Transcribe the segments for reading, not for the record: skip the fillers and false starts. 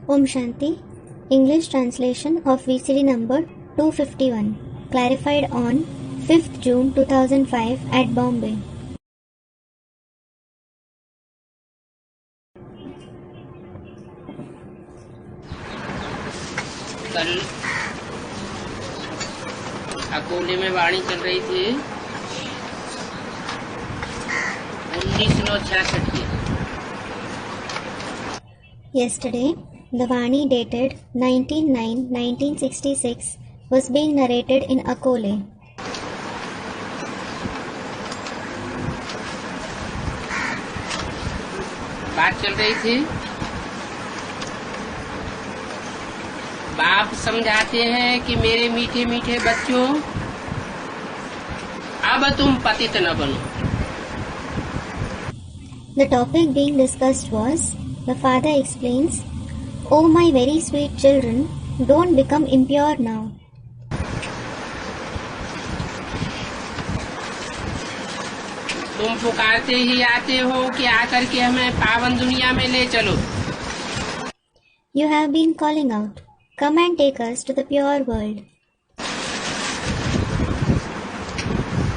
Om Shanti, English translation of VCD number 251, clarified on 5th June 2005 at Bombay. कल अकोले में वाणी चल रही थी 1966 की। Yesterday, the Vani dated 19/9/1966 was being narrated in Akole. बात चल रही थी, बाप समझाते हैं कि मेरे मीठे मीठे बच्चों, अब तुम पतित न बनो। The topic being discussed was, the father explains, "Oh my very sweet children, don't become impure now." तुम पुकारते ही आते हो कि आकर के हमें पावन दुनिया में ले चलो। You have been calling out, "Come and take us to the pure world."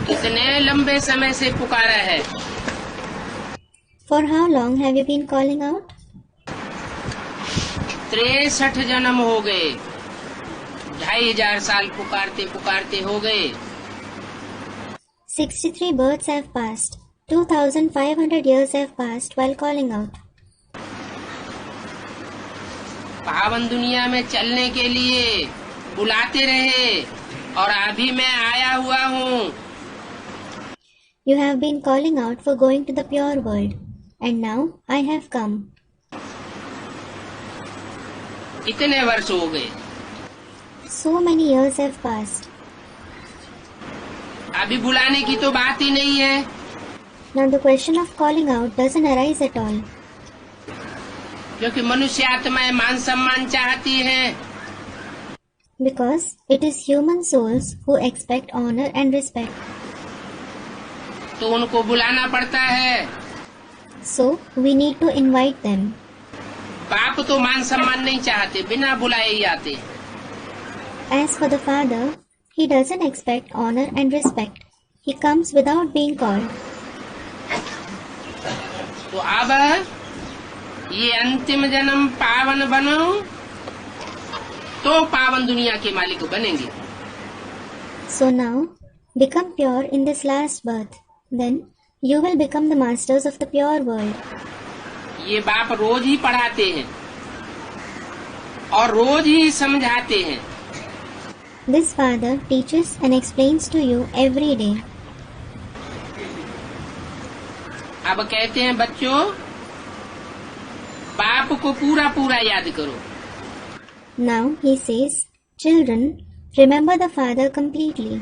कितने लंबे समय से पुकारा है। For how long have you been calling out? 63 जन्म हो गए, 2500 साल पुकारते पुकारते हो गए। 63 births have passed. 2500 years have passed while calling out. पावन दुनिया में चलने के लिए बुलाते रहे और अभी मैं आया हुआ हूँ। You have been calling out for going to the pure world, and now I have come. इतने वर्ष हो गए, So many years have passed. अभी बुलाने की तो बात ही नहीं है। Now the question of calling out doesn't arise at all. क्योंकि मनुष्य आत्माएं मान सम्मान चाहती हैं। Because it is human souls who expect honor and respect. तो उनको बुलाना पड़ता है। So we need to invite them. बाप तो मान सम्मान नहीं चाहते, बिना बुलाए ही आते। As for the father, he doesn't expect honor and respect. He comes without being called. तो अब ये अंतिम जन्म पावन बनो तो पावन दुनिया के मालिक बनेंगे। So now, become pure in this last birth. Then you will become the masters of the pure world. ये बाप रोज ही पढ़ाते हैं और रोज ही समझाते हैं। This father teaches and explains to you every day. अब कहते हैं बच्चों, बाप को पूरा पूरा याद करो। Now he says, "Children, remember the father completely."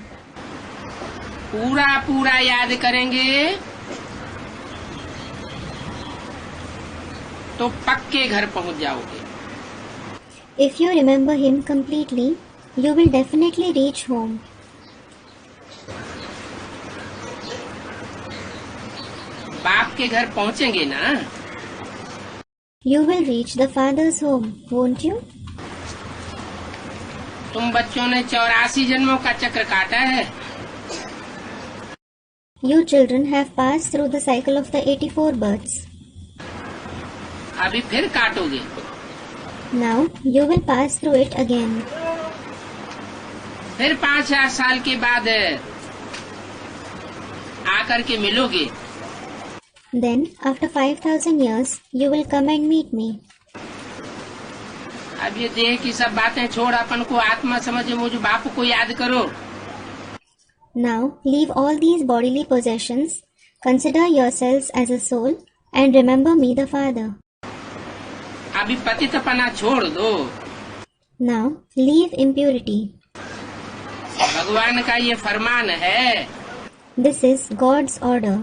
पूरा पूरा याद करेंगे तो पक्के घर पहुंच जाओगे। If you remember him completely, you will definitely reach home. बाप के घर पहुंचेंगे ना? You will reach the father's home, won't you? तुम बच्चों ने 84 जन्मों का चक्र काटा है। You children have passed through the cycle of the 84 births. अभी फिर काटोगे। Now you will pass through it again. फिर 5000 साल के बाद आकर के मिलोगे। Then after 5000 years, you will come and meet me. अब ये देह की सब बातें छोड़ अपन को आत्मा समझ मुझ बाप को याद करो। Now leave all these bodily possessions, consider yourselves as a soul, and remember me the Father. अभी पतितपना छोड़ दो। Now leave impurity. भगवान का ये फरमान है। This is God's order.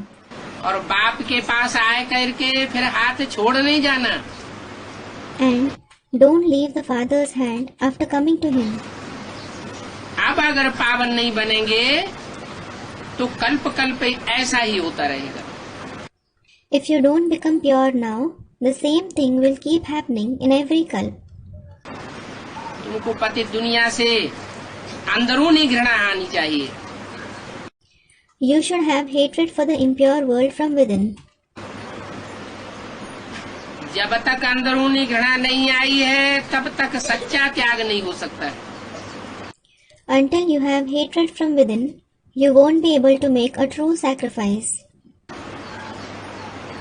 और बाप के पास आए करके फिर हाथ छोड़ नहीं जाना। And don't leave the Father's hand after coming to him. अब अगर पावन नहीं बनेंगे तो कल्प कल्प ऐसा ही होता रहेगा। If you don't become pure now, the same thing will keep happening in every kalp. तुमको पतित दुनिया से अंदरूनी घृणा आनी चाहिए। You should have hatred for the impure world from within. जब तक अंदरूनी घृणा नहीं आई है तब तक सच्चा त्याग नहीं हो सकता। Until you have hatred from within, you won't be able to make a true sacrifice.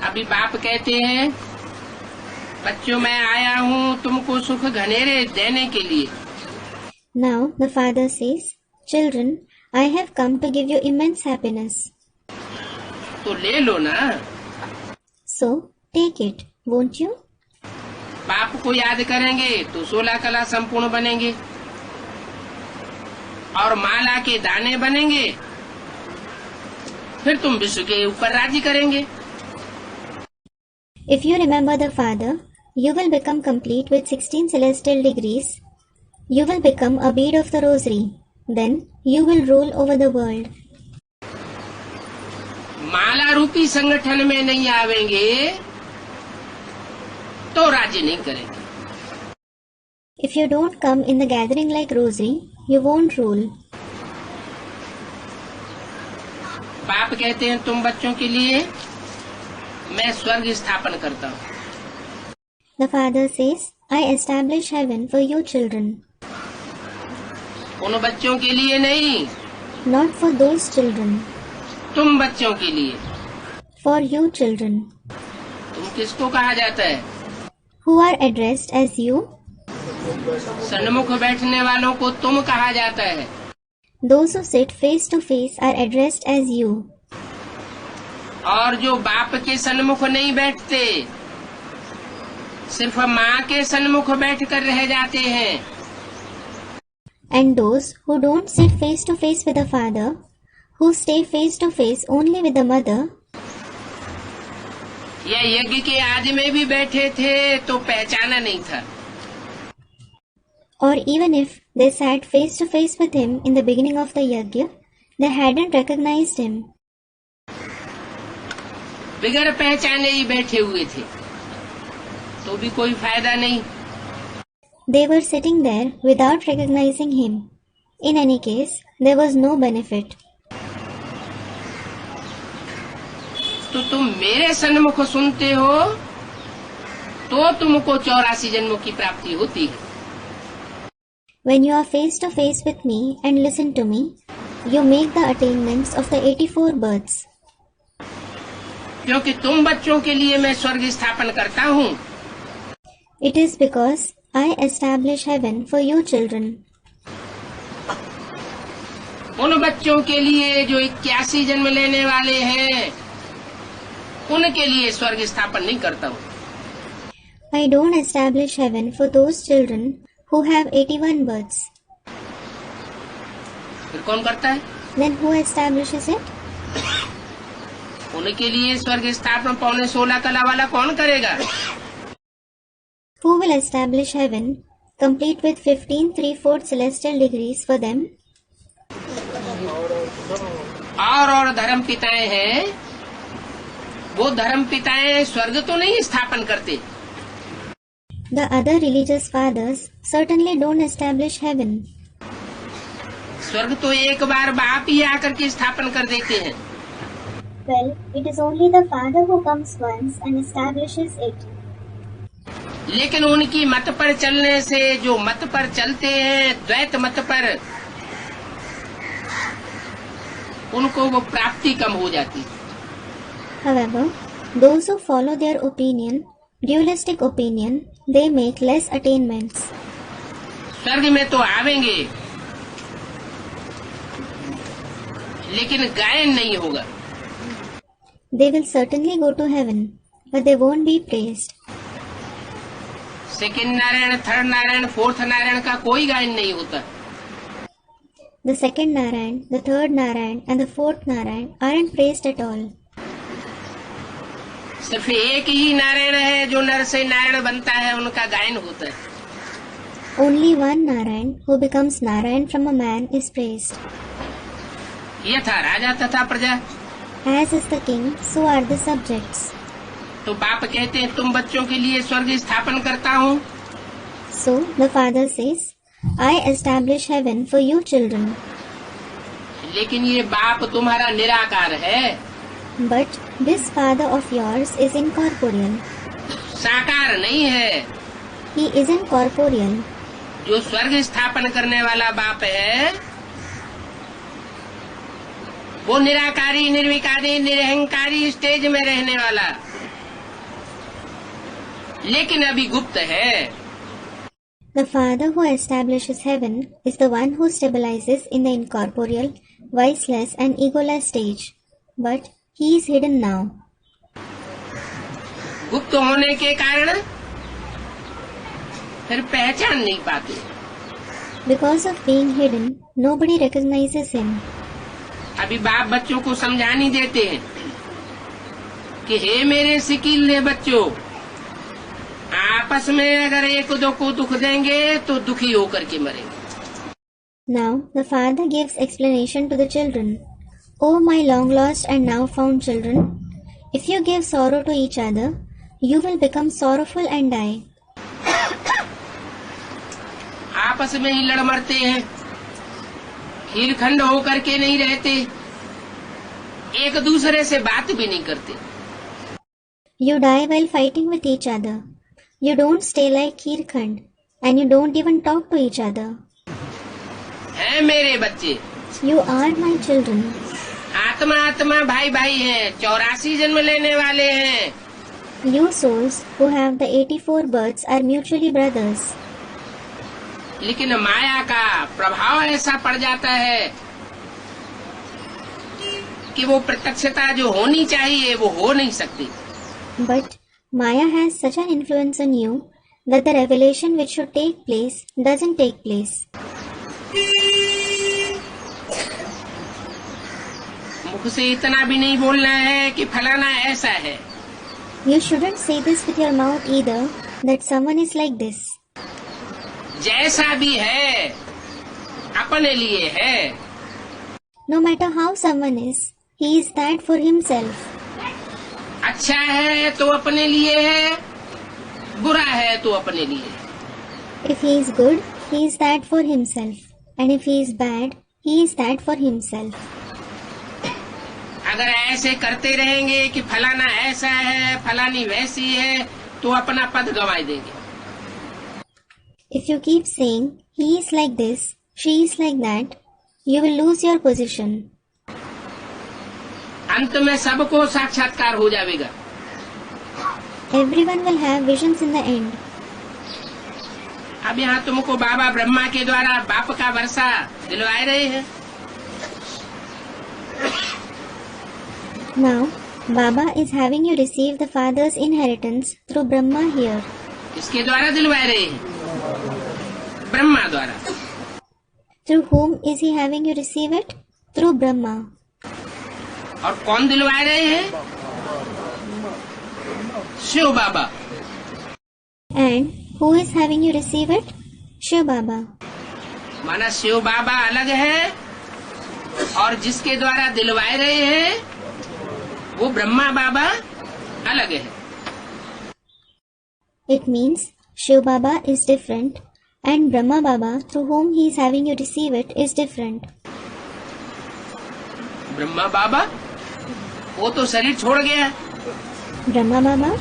अभी बाप कहते हैं, बच्चों मैं आया हूँ तुमको सुख घनेरे देने के लिए। Now the father says, "Children, I have come to give you immense happiness. तो ले लो ना। So take it, won't you?" बाप को याद करेंगे तो 16 कला संपूर्ण बनेंगे और माला के दाने बनेंगे, फिर तुम विश्व के ऊपर राज्य करेंगे। If you remember the Father, you will become complete with 16 celestial degrees. You will become a bead of the rosary. Then you will rule over the world. माला रूपी संगठन में नहीं आवेंगे तो राज्य नहीं करेंगे। If you don't come in the gathering like rosary, you won't rule. बाप कहते हैं तुम बच्चों के लिए मैं स्वर्ग स्थापन करता हूँ। The Father says, "I establish heaven for you children." उन बच्चों के लिए नहीं, Not for those children, तुम बच्चों के लिए। for you children, तुम किसको कहा जाता है? who are addressed as you. सन्मुख बैठने वालों को तुम कहा जाता है। Those who sit face to face are addressed as you. और जो बाप के सन्मुख नहीं बैठते, सिर्फ माँ के सन्मुख बैठकर रह जाते हैं, And those who don't sit face to face with the Father, who stay face to face only with the Mother, या यज्ञ के आदि में भी बैठे थे तो पहचाना नहीं था। or even if they sat face to face with him in the beginning of the yajna, they hadn't recognized him. बिगर पहचाने ही बैठे हुए थे तो भी कोई फायदा नहीं। They were sitting there without recognizing him. In any case, there was no benefit. तो तुम मेरे सन्मुख सुनते हो तो तुमको 84 जन्मों की प्राप्ति होती है। When you are face to face with me and listen to me, you make the attainments of the 84 births. क्योंकि तुम बच्चों के लिए मैं स्वर्ग स्थापन करता हूँ। It is because I establish heaven for you children. उन बच्चों के लिए जो 81 जन्म लेने वाले हैं, उनके लिए स्वर्ग स्थापन नहीं करता हूँ। I don't establish heaven for those children who have 81 births. फिर कौन करता है? Then who establishes it? उनके लिए स्वर्ग स्थापना 16 कला वाला कौन करेगा? Who will establish heaven, complete with 15 3/4 celestial degrees for them? और धर्म पिताएं हैं, वो धर्म पिताएं स्वर्ग तो नहीं स्थापन करते। The other religious fathers certainly don't establish heaven. स्वर्ग तो एक बार बाप ही आकर के स्थापन कर देते हैं। Well, it is only the Father who comes once and establishes it. लेकिन उनकी मत पर चलने से, जो मत पर चलते हैं, द्वैत मत पर, उनको वो प्राप्ति कम हो जाती। However, those who follow their opinion, dualistic opinion, they make less attainments. स्वर्ग में तो आवेंगे, लेकिन गायन नहीं होगा। They will certainly go to heaven, but they won't be praised. Second Narayan, third Narayan, fourth Narayan का कोई गायन नहीं होता। The second Narayan, the third Narayan, and the fourth Narayan aren't praised at all. सिर्फ एक ही नारायण है जो नर से नारायण बनता है, उनका गायन होता है। Only one Narayan who becomes Narayan from a man is praised. यथा राजा तथा प्रजा। As is the king, so are the subjects. तो बाप कहते हैं तुम बच्चों के लिए स्वर्ग स्थापन करता हूँ। So the Father says, I establish heaven for you children. लेकिन ये बाप तुम्हारा निराकार है, But this father of yours is incorporeal. साकार नहीं है। He isn't corporeal. जो स्वर्ग स्थापन करने वाला बाप है वो निराकारी, निर्विकारी, निरहंकारी स्टेज में रहने वाला, लेकिन अभी गुप्त है। The Father who establishes heaven is the one who stabilizes in the incorporeal, viceless and egoless stage. But he is hidden now. गुप्त होने के कारण फिर पहचान नहीं पाते। Because of being hidden, nobody recognizes him. अभी बाप बच्चों को समझा नहीं देते हैं कि हे मेरे सिकीले बच्चों, आपस में अगर एक दो को दुख देंगे तो दुखी होकर के मरेंगे। Now the father gives explanation to the children. O my long lost and now found children, if you give sorrow to each other, you will become sorrowful and die. आपस में ही लड़ मरते हैं, खीलखंड होकर के नहीं रहते, एक दूसरे से बात भी नहीं करते। You die while fighting with each other. You don't stay like Kirkhand, and you don't even talk to each other. हैं मेरे बच्चे, You are my children. आत्मा आत्मा भाई भाई हैं, 84 जन्म लेने वाले हैं। You souls who have the 84 births are mutually brothers. लेकिन माया का प्रभाव ऐसा पड़ जाता है कि वो प्रत्यक्षता जो होनी चाहिए वो हो नहीं सकती। But Maya has such an influence on you that the revelation which should take place doesn't take place. मुख से इतना भी नहीं बोलना है कि फलाना ऐसा है। You shouldn't say this with your mouth either, that someone is like this. जैसा भी है अपने लिए है। No matter how someone is, he is that for himself. अच्छा है तो अपने लिए है, बुरा है तो अपने लिए। If he is good, he is that for himself. And if he is bad, he is that for himself. अगर ऐसे करते रहेंगे कि फलाना ऐसा है, फलानी वैसी है, तो अपना पद गंवा देंगे। If you keep saying, he is like this, she is like that, you will lose your position. अंत में सबको साक्षात्कार हो जाएगा। Everyone will have visions in the end. अब यहाँ तुमको बाबा ब्रह्मा के द्वारा बाप का वर्षा दिलवाए रहे हैं। Now, Baba is having you receive the father's inheritance through Brahma here. किसके द्वारा दिलवाए रहे हैं? ब्रह्मा द्वारा। Through whom is he having you receive it? Through Brahma. और कौन दिलवा रहे हैं? शिव बाबा। And who is having you receive it? Shiv Baba. माना शिव बाबा अलग है और जिसके द्वारा दिलवाए रहे हैं वो ब्रह्मा बाबा अलग है। It means Shiv Baba is different and Brahma Baba through whom he is having you receive it is different. Brahma बाबा वो तो शरीर छोड़ गया। Brahma Baba?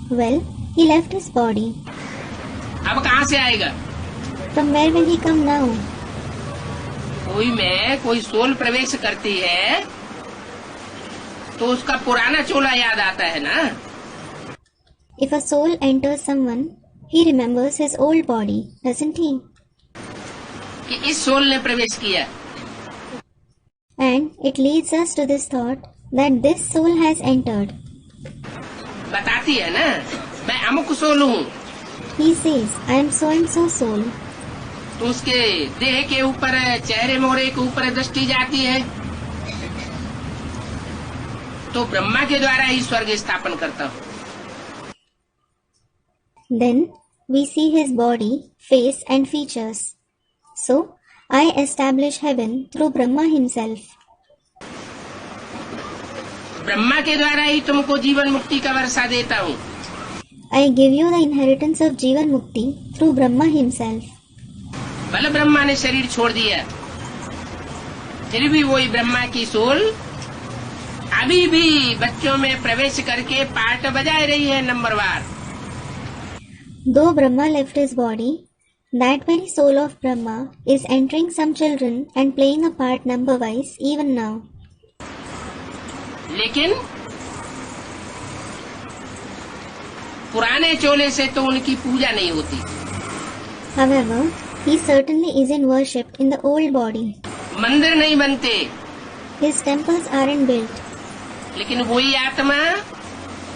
Well, he left his body. अब कहाँ से आएगा? From where will he come now? कोई में कोई सोल प्रवेश करती है तो उसका पुराना चोला याद आता है ना। If a soul enters someone, he remembers his old body, doesn't he? कि इस सोल ने प्रवेश किया। And it leads us to this thought that this soul has entered. बताती है ना, मैं अमुक सोल हूँ। He says, I am so and so soul. तो उसके देह के ऊपर, चेहरे मोहरे के ऊपर दृष्टि जाती है तो ब्रह्मा के द्वारा ही स्वर्ग स्थापन करता हूँ। Then we see his body, face and features. So, I establish heaven through Brahma himself. Brahma के द्वारा ही तुमको जीवन मुक्ति का वर्षा देता हूँ। I give you the inheritance of Jivan Mukti through Brahma himself. बल ब्रह्मा ने शरीर छोड़ दिया, फिर भी वही ब्रह्मा की सोल अभी भी बच्चों में प्रवेश करके पार्ट बजाए रही है नंबरवार। Though Brahma left his body, that very soul of Brahma is entering some children and playing a part number-wise even now. लेकिन पुराने चोले से तो उनकी पूजा नहीं होती। However, he certainly isn't worshipped in the old body. मंदिर नहीं बनते, His temples aren't built. लेकिन वही आत्मा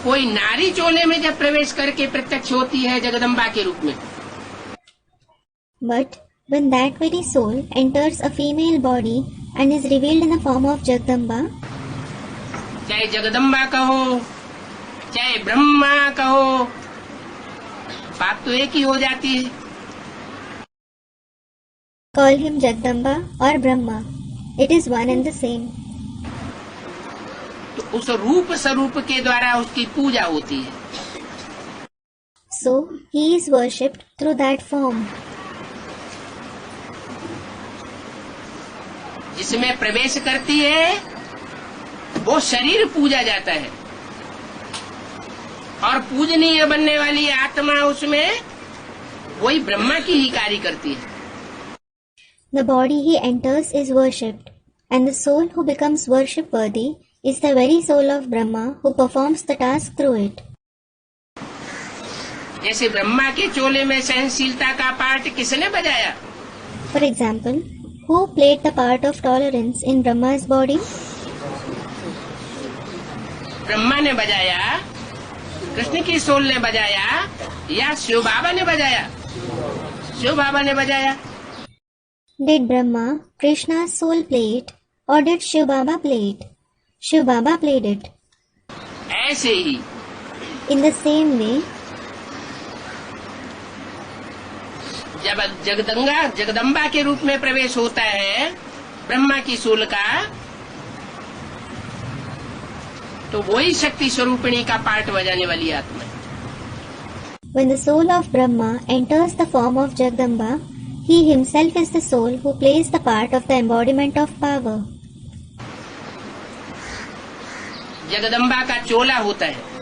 कोई नारी चोले में जब प्रवेश करके प्रत्यक्ष होती है जगदम्बा के रूप में, But when that very soul enters a female body and is revealed in the form of Jagdamba, चाहे जगदम्बा कहो चाहे ब्रह्मा कहो, बात तो एक ही हो जाती है। call him Jagdamba or Brahma, it is one and the same. तो उस रूप स्वरूप के द्वारा उसकी पूजा होती है। So he is worshipped through that form. जिसमें प्रवेश करती है वो शरीर पूजा जाता है, और पूजनीय बनने वाली आत्मा उसमें वही ब्रह्मा की ही कार्य करती है। The body he enters is worshipped, and the soul who becomes worship worthy is the very soul of Brahma who performs the task through it. जैसे ब्रह्मा के चोले में सहनशीलता का पार्ट किसने बजाया? For example, who played the part of tolerance in Brahma's body? Brahma ने बजाया, कृष्ण की सोल ने बजाया, या शिव बाबा ने बजाया? शिव बाबा ने बजाया। Did Brahma, Krishna's soul play it, or did Shiv Baba play it? Shiv Baba played it. ऐसे ही In the same way, जब जगदम्बा के रूप में प्रवेश होता है ब्रह्मा की सोल का, तो वही शक्ति स्वरूपिणी का पार्ट बजाने वाली आत्मा है। when the soul of Brahma enters the form of Jagdamba, he himself is the soul who plays the part of the embodiment of power. Jagdamba का चोला होता है,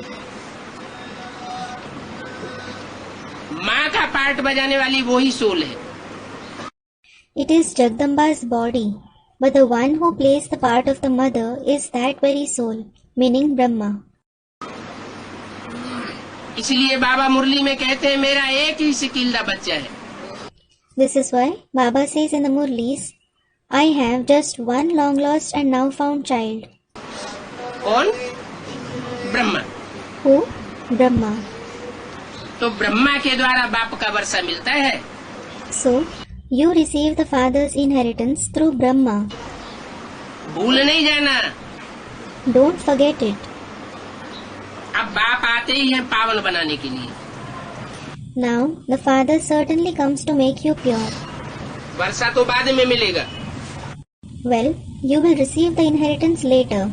माँ का पार्ट बजाने वाली वही सोल है। It is Jagdamba's body, but the one who plays the part of the mother is that very soul, meaning Brahma. इसलिए बाबा मुरली में कहते हैं मेरा एक ही सिकील्दा बच्चा है। This is why Baba says in the Murlis, I have just one long lost and now found child. कौन? Brahma. Who? Brahma. तो ब्रह्मा के द्वारा बाप का वर्षा मिलता है। So, you receive the father's inheritance through Brahma. भूल नहीं जाना, Don't forget it. अब बाप आते ही हैं पावन बनाने के लिए। Now, the father certainly comes to make you pure. वर्षा तो बाद में मिलेगा, Well, you will receive the inheritance later.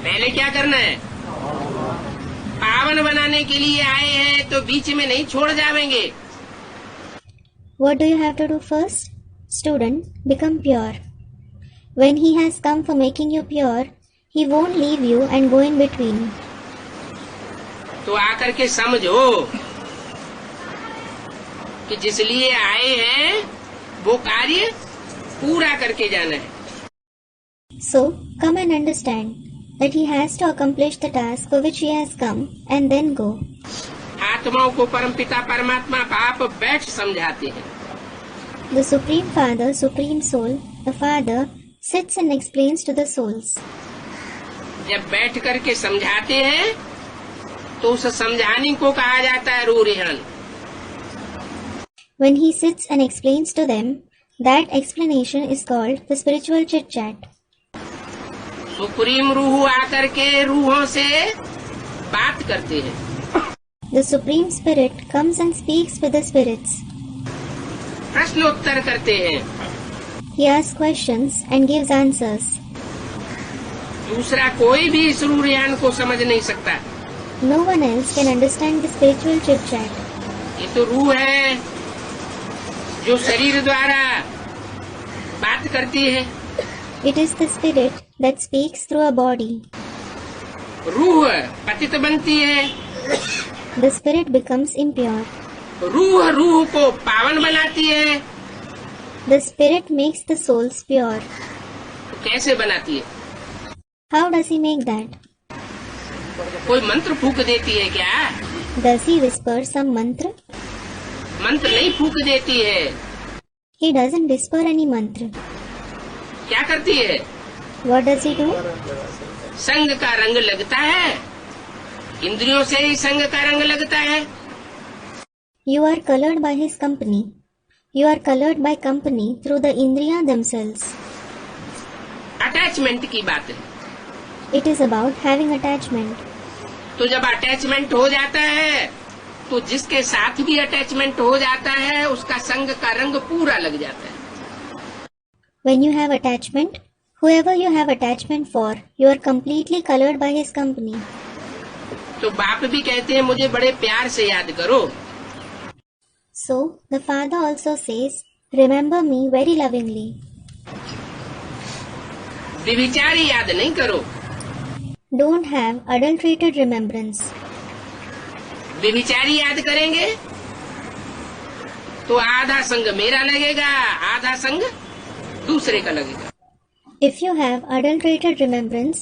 पहले क्या करना है? पावन बनाने के लिए आए हैं तो बीच में नहीं छोड़ जाएंगे। What do you have to do first? Student, become pure. When he has come for making you pure, he won't leave you and go in between. तो आकर के समझो कि जिस लिए आए हैं वो कार्य पूरा करके जाना है। So, come and understand that he has to accomplish the task for which he has come and then go. आत्माओं को परमपिता परमात्मा बाप बैठ समझाते हैं। The Supreme Father, Supreme Soul, the Father, sits and explains to the souls. जब बैठ करके समझाते हैं तो उस समझाने को कहा जाता है रूह रिहन। When he sits and explains to them, that explanation is called the spiritual chit-chat. Supreme रूह आकर के रूहों से बात करते हैं। The Supreme Spirit comes and speaks with the spirits. प्रश्नोत्तर करते हैं। He asks questions and gives answers. दूसरा कोई भी इस रूह रिहन को समझ नहीं सकता। No one else can understand the spiritual chit-chat. ये तो रूह है जो शरीर द्वारा बात करती है। It is the spirit that speaks through a body. रूह पतित बनती है। The spirit becomes impure. रूह को पावन बनाती है। The spirit makes the souls pure. कैसे बनाती है? How does he make that? कोई मंत्र फूक देती है क्या? Does he whisper some mantra? मंत्र नहीं फूक देती है। He doesn't whisper any mantra. क्या करती है? What does he do? संग का रंग लगता है। इंद्रियों से ही संग का रंग लगता है। You are colored by his company. You are colored by company through the indriya themselves. Attachment की बात है। It is about having attachment. तो जब अटैचमेंट हो जाता है तो जिसके साथ भी अटैचमेंट हो जाता है उसका संग का रंग पूरा लग जाता है। When you have attachment, whoever you have attachment for, you are completely colored by his company. तो बाप भी कहते हैं मुझे बड़े प्यार से याद करो। So, the father also says, remember me very lovingly. व्यभिचारी याद नहीं करो। Don't have adulterated remembrance. व्यभिचारी याद करेंगे तो आधा संग मेरा लगेगा, आधा संग दूसरे का लगेगा। If you have adulterated remembrance,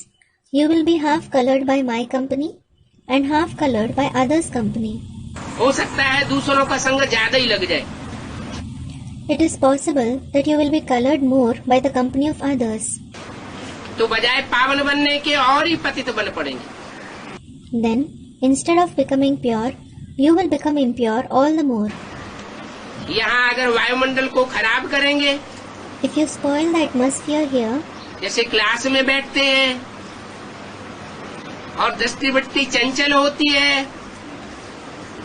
you will be half colored by my company and half colored by others' company. हो सकता है दूसरों का संग ज्यादा ही लग जाए। It is possible that you will be colored more by the company of others. तो बजाय पावन बनने के और ही पतित बन पड़ेंगे। Then, instead of becoming pure, you will become impure all the more. यहाँ अगर वायुमंडल को खराब करेंगे, If you spoil the atmosphere here, जैसे क्लास में बैठते हैं और दृष्टि वृत्ति चंचल होती है,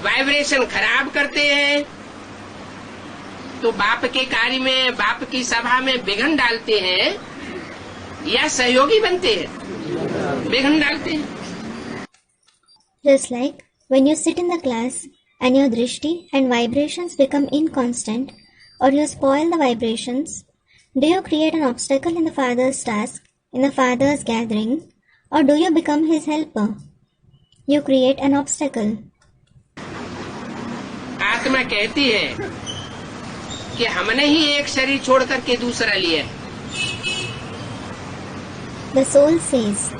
वाइब्रेशन खराब करते हैं, तो बाप के कार्य में, बाप की सभा में विघ्न डालते हैं या सहयोगी बनते हैं? विघ्न डालते हैं। just like when you sit in the class and your drishti and vibrations become inconstant or you spoil the vibrations, do you create an obstacle in the father's task, in the father's gathering, or do you become his helper? You create an obstacle. आत्मा कहती है कि हमने ही एक शरीर छोड़ करके दूसरा लिया है। The soul says,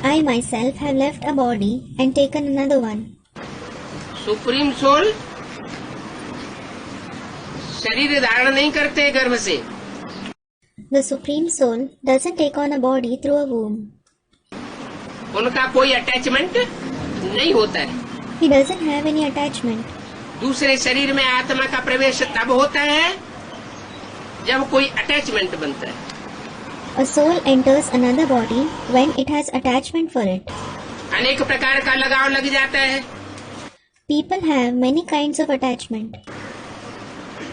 I myself have left a body and taken another one. Supreme soul शरीर धारण नहीं करते गर्भ से। The Supreme Soul doesn't take on a body through a womb. उनका कोई अटैचमेंट नहीं होता है। He doesn't have any attachment. दूसरे शरीर में आत्मा का प्रवेश तब होता है जब कोई अटैचमेंट बनता है। A soul enters another body when it has attachment for it. अनेक प्रकार का लगाव लग जाता है। People have many kinds of attachment.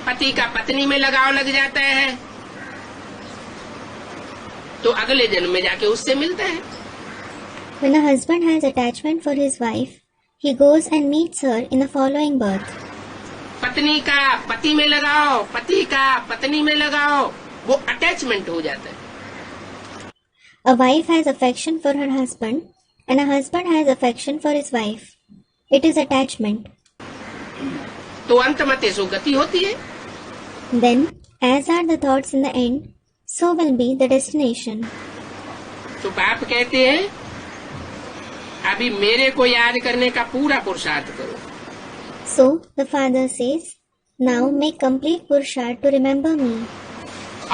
पति का पत्नी में लगाव लग जाता है तो अगले जन्म में जाके उससे मिलता है। When a husband has attachment for his wife, he goes and meets her in the following birth. पत्नी का पति में लगाओ, पति का पत्नी में लगाओ, वो अटैचमेंट हो जाता है। A wife has affection for her husband and a husband has affection for his wife. It is attachment. तो अंत मते सो गति होती है। Then, as are the thoughts in the end, so will be the destination. तो बाप कहते हैं अभी मेरे को याद करने का पूरा पुरुषार्थ करो। So, the father says, now make complete purushart to remember me.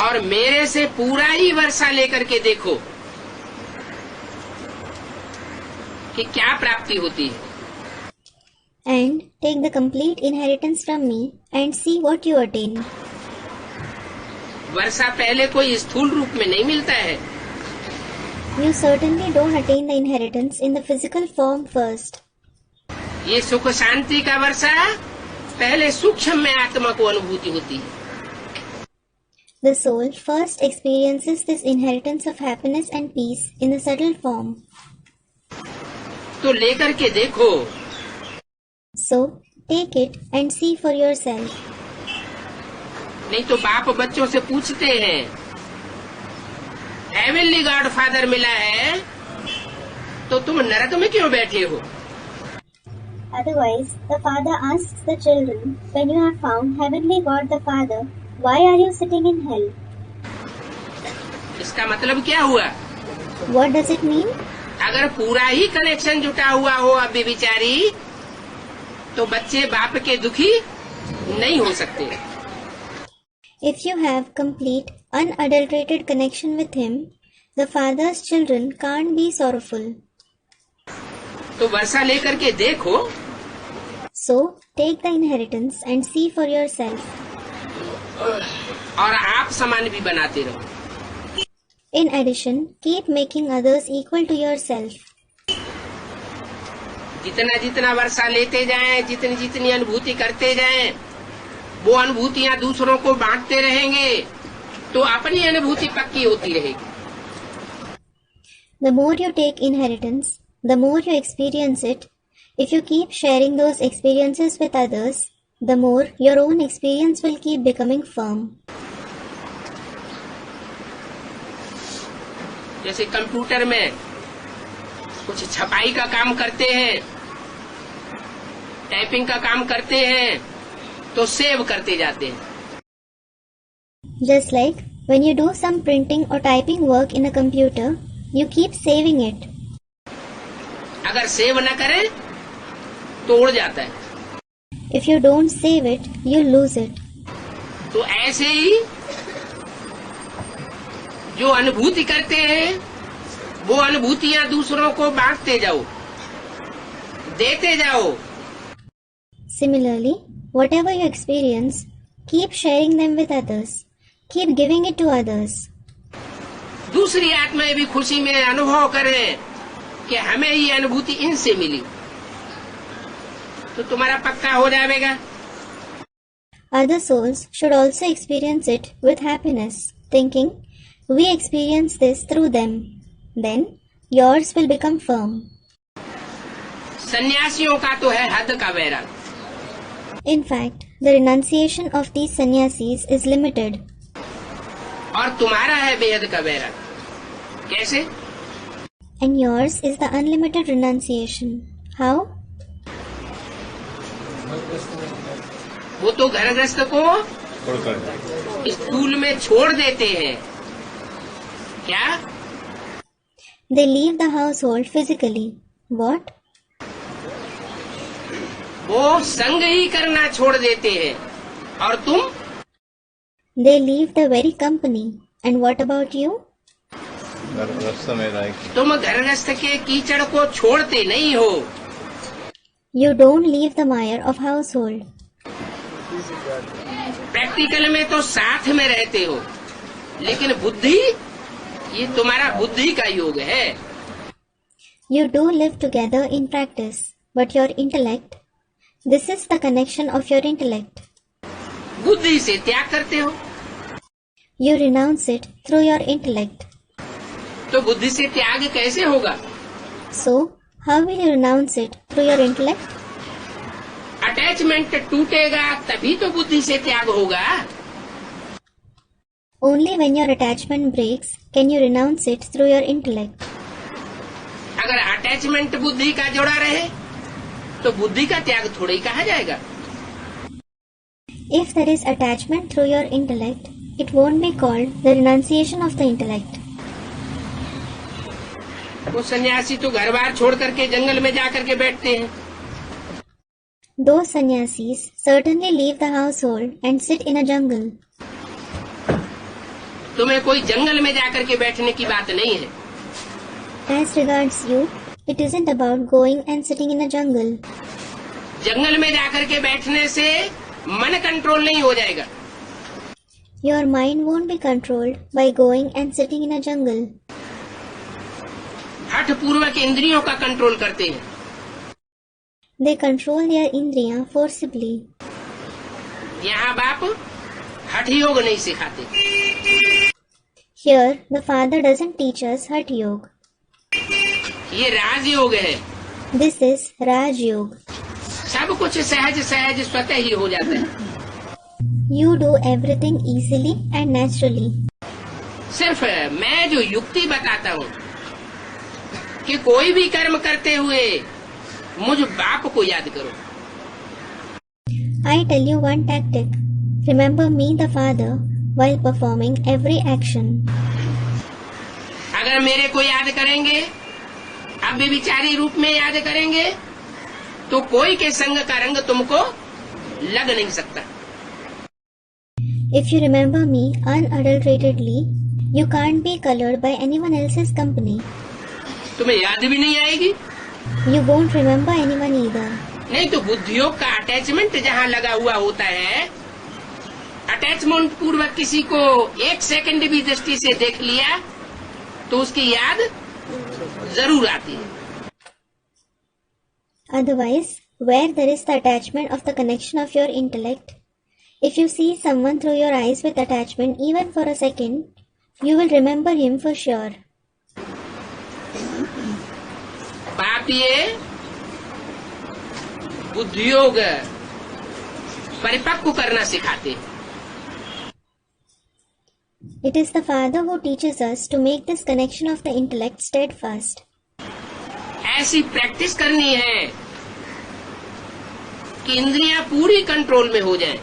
और मेरे से पूरा ही वर्षा लेकर के देखो कि क्या प्राप्ति होती है। And take the complete inheritance from me and see what you attain. वर्षा पहले कोई स्थूल रूप में नहीं मिलता है। You certainly don't attain the inheritance in the physical form first. ये सुख शांति का वर्षा पहले सूक्ष्म में आत्मा को अनुभूति होती है। The soul first experiences this inheritance of happiness and peace in the subtle form. तो लेकर के देखो। So, take it and see for yourself. नहीं तो बाप बच्चों से पूछते हैं, हेवनली गॉड फादर मिला है तो तुम नरक में क्यों बैठे हो? Otherwise, the father asks the children, when you have found heavenly God the Father, why are you sitting in hell? इसका मतलब क्या हुआ? What does it mean? अगर पूरा ही कनेक्शन जुटा हुआ हो अभी विचारी, तो बच्चे बाप के दुखी नहीं हो सकते। If you have complete, unadulterated connection with him, the father's children can't be sorrowful. तो वर्षा लेकर के देखो। So, take the inheritance and see for yourself. और आप समान भी बनाते रहो। In addition, keep making others equal to yourself. जितना जितना वर्षा लेते जाएं, जितनी जितनी अनुभूति करते जाएं, वो अनुभूतियां दूसरों को बांटते रहेंगे तो अपनी अनुभूति पक्की होती रहेगी। The more you take inheritance, the more you experience it. If you keep sharing those experiences with others, the more your own experience will keep becoming firm. जैसे कंप्यूटर में कुछ छपाई का काम करते हैं, टाइपिंग का काम करते हैं, तो सेव करते जाते हैं। Just like when you do some printing or typing work in a computer, you keep saving it. अगर सेव न करें तो उड़ जाता है। If you don't save it, you lose it. तो ऐसे ही जो अनुभूति करते हैं वो अनुभूतियां दूसरों को बांटते जाओ, देते जाओ। Similarly, whatever you experience, keep sharing them with others. Keep giving it to others. दूसरी आत्माएं भी खुशी में अनुभव करें कि हमें ये अनुभूति इनसे मिली, तो तुम्हारा पक्का हो जाएगा। Other souls should also experience it with happiness, thinking, we experience this through them. Then, yours will become firm. सन्यासियों का तो है हद का वैराग। In fact, the renunciation of these sannyasis is limited. और तुम्हारा है बेहद का वैराग। कैसे? And yours is the unlimited renunciation. How? वो तो घर गृहस्थ को स्कूल में छोड़ देते हैं। क्या? They leave the household physically. What? वो संग ही करना छोड़ देते हैं। और तुम? They leave the very company. And what about you? तुम घर गृहस्थ के कीचड़ को छोड़ते नहीं हो। You don't leave the mire of household. Practical में तो साथ में रहते हो, लेकिन बुद्धि, ये तुम्हारा बुद्धि का योग है। You do live together in practice, but your intellect, this is the connection of your intellect. बुद्धि से त्याग करते हो। You renounce it through your intellect. तो बुद्धि से त्याग कैसे होगा? So, how will you renounce it through your intellect? Attachment टूटेगा तभी तो बुद्धि से त्याग होगा। Only when your attachment breaks can you renounce it through your intellect. अगर अटैचमेंट बुद्धि का जुड़ा रहे तो बुद्धि का त्याग थोड़ा ही कहा जाएगा। If there is attachment through your intellect, it won't be called the renunciation of the intellect. वो सन्यासी तो घर बार छोड़ करके जंगल में जा करके बैठते हैं। Those sannyasis certainly leave the household and sit in a jungle. तुम्हें कोई जंगल में जाकर के बैठने की बात नहीं है। As regards you, it isn't about going and sitting in a jungle. जंगल में जाकर के बैठने से मन कंट्रोल नहीं हो जाएगा। Your mind won't be controlled by going and sitting in a jungle. हठ पूर्वक इंद्रियों का कंट्रोल करते हैं। They control their indriya forcibly. यहाँ बाप हठ योग नहीं सिखाते। Here, the father doesn't teach us Hatha Yoga. ये राजयोग है। This is Raj Yoga. सब कुछ सहज सहज स्वतः ही हो जाता है। You do everything easily and naturally. सिर्फ मैं जो युक्ति बताता हूँ कि कोई भी कर्म करते हुए मुझ बाप को याद करो. I tell you one tactic. Remember me, the Father, while performing every action. अगर मेरे को याद करेंगे, अब विचारी रूप में याद करेंगे, तो कोई के संग का रंग तुमको लग नहीं सकता. If you remember me unadulteratedly, you can't be colored by anyone else's company. तुम्हें याद भी नहीं आएगी. You won't remember anyone either. नहीं तो बुद्धियोग का अटैचमेंट जहाँ लगा हुआ होता है, अटैचमेंट पूर्वक किसी को एक सेकंड भी दृष्टि से देख लिया तो उसकी याद जरूर आती है. Otherwise, where there is the attachment of the connection of your intellect, if you see someone through your eyes with attachment even for a second, you will remember him for sure. बाप ये बुद्धियोग परिपक्व करना सिखाते हैं. It is the Father who teaches us to make this connection of the intellect steadfast. ऐसी practice करनी है कि इंद्रियां पूरी कंट्रोल में हो जाएं.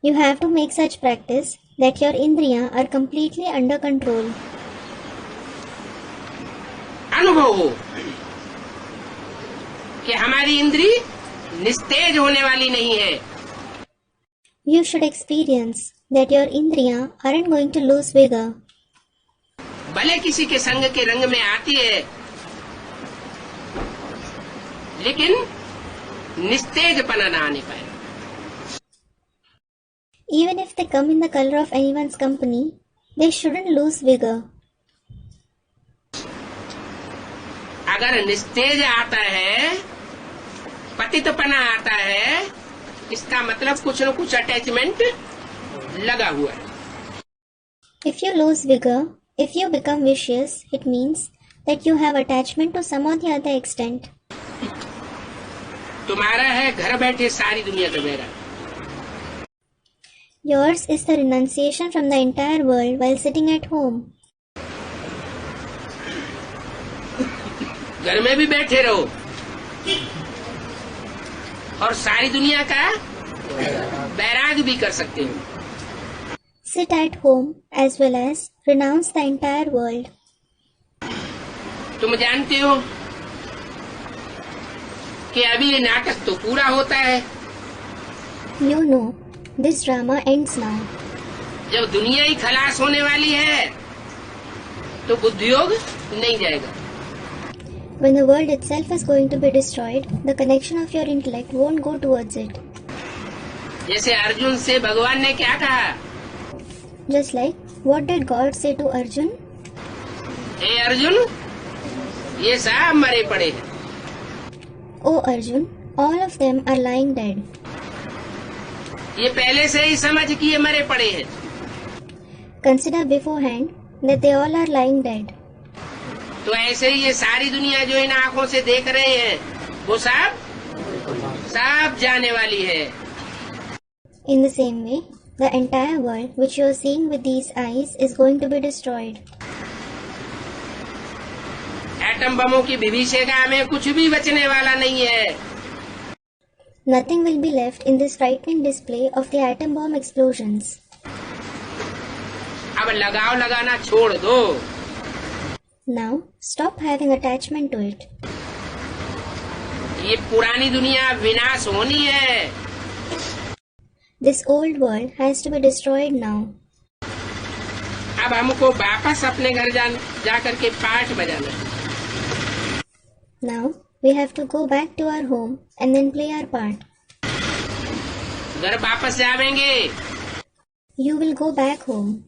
You have to make such practice that your indriya are completely under control. अनुभव हो कि हमारी इंद्री निस्तेज होने वाली नहीं है. You should experience that your indriya aren't going to lose vigor. भले किसी के संग के रंग में आती है, लेकिन निस्तेजपना ना आने पाए. Even if they come in the color of anyone's company, they shouldn't lose vigor. अगर निस्तेज आता है, पतितपना आता है, इसका मतलब कुछ न कुछ अटैचमेंट लगा हुआ है. If you lose vigor, if you become vicious, it means that you have attachment to some or the other extent. तुम्हारा है घर बैठे सारी दुनिया का बेरा. Yours is the renunciation from the entire world while sitting at home. घर में भी बैठे रहो और सारी दुनिया का बैराग भी कर सकते हो. Sit at home as well as renounce the entire world. तुम जानते हो कि अभी ये नाटक तो पूरा होता है. You know, this drama ends now. जब दुनिया ही खलास होने वाली है तो बुद्धियोग नहीं जाएगा. When the world itself is going to be destroyed, the connection of your intellect won't go towards it. जैसे अर्जुन से भगवान ने क्या कहा? Just like, what did God say to Arjun? हे अर्जुन, ये सब मरे पड़े हैं. Oh Arjun, all of them are lying dead. ये पहले से ही समझ कि ये मरे पड़े हैं. Consider beforehand that they all are lying dead. तो ऐसे ही ये सारी दुनिया जो इन आंखों से देख रहे हैं वो सब जाने वाली है. In the same way, the entire world which you are seeing with these eyes is going to be destroyed. Atom बमों की विभीषिका में कुछ भी बचने वाला नहीं है. Nothing will be left in this frightening display of the atom bomb explosions. अब लगाव लगाना छोड़ दो. Now, stop having attachment to it. ये पुरानी दुनिया विनाश होनी है. This old world has to be destroyed now. अब हमको वापस अपने घर जा करके पाठ बजाना. Now, we have to go back to our home and then play our part. घर वापस जावेंगे. You will go back home.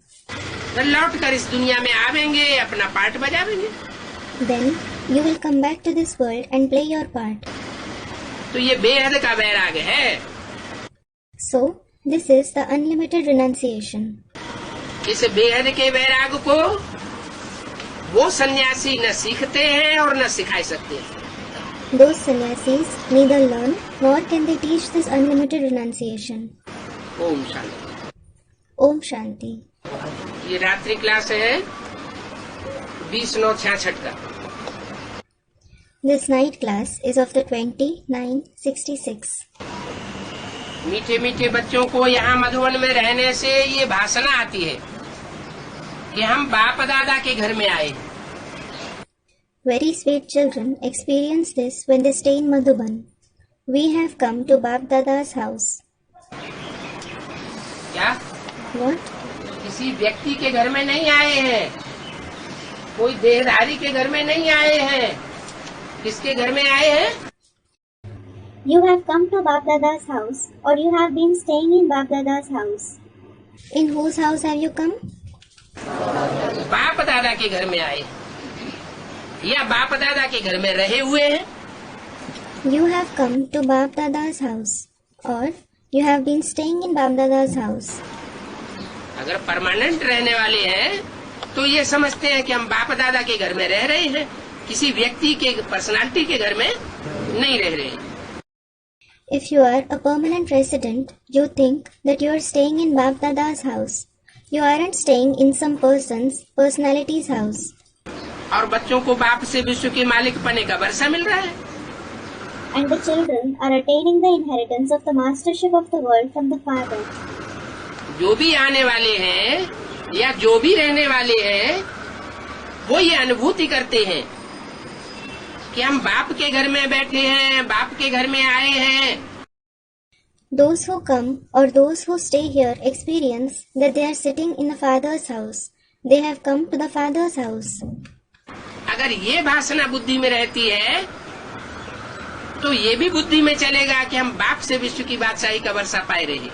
घर लौट कर इस दुनिया में आवेंगे, अपना part बजावेंगे. Then, you will come back to this world and play your part. तो ये बेहद का वैराग है. So, this is the unlimited renunciation. इस बेहद के वैराग को वो सन्यासी न सीखते हैं और न सिखा सकते हैं. Those sannyasis neither learn nor can they teach this unlimited renunciation. Om Shanti. Om Shanti. ये रात्रि क्लास है 20/9/66 का। This night class is of the 2966. मीठे मीठे बच्चों को यहाँ मधुबन में रहने से ये भाषणा आती है कि हम बाप दादा के घर में आए। Very sweet children experience this when they stay in Madhuban. We have come to Bap Dada's house. क्या? What? किसी व्यक्ति के घर में नहीं आए हैं, कोई देहधारी के घर में नहीं आए हैं। किसके घर में आए हैं? You have come to Bap Dada's house, or you have been staying in Bap Dada's house. In whose house have you come? बाप दादा के घर में आए या बाप दादा के घर में रहे हुए हैं। You have come to Bap Dada's house, or you have been staying in Bap Dada's house. अगर परमानेंट रहने वाले हैं तो ये समझते हैं कि हम बाप दादा के घर में रह रहे हैं, किसी व्यक्ति के पर्सनालिटी के घर में नहीं रह रहे हैं। If you are a permanent resident, you think that you are staying in Bap Dada's house. You aren't staying in some personality's house. और बच्चों को बाप से विश्व के मालिक पने का वर्षा मिल रहा है। And the children are attaining the inheritance of the mastership of the world from the Father. जो भी आने वाले हैं या जो भी रहने वाले हैं वो ये अनुभूति करते हैं कि हम बाप के घर में बैठे हैं, बाप के घर में आए हैं। Those who come or those who stay here experience that they are sitting in the Father's house. They have come to the Father's house. अगर ये भाषणा बुद्धि में रहती है तो ये भी बुद्धि में चलेगा कि हम बाप से विश्व की बादशाही का वर्षा पाए रहे।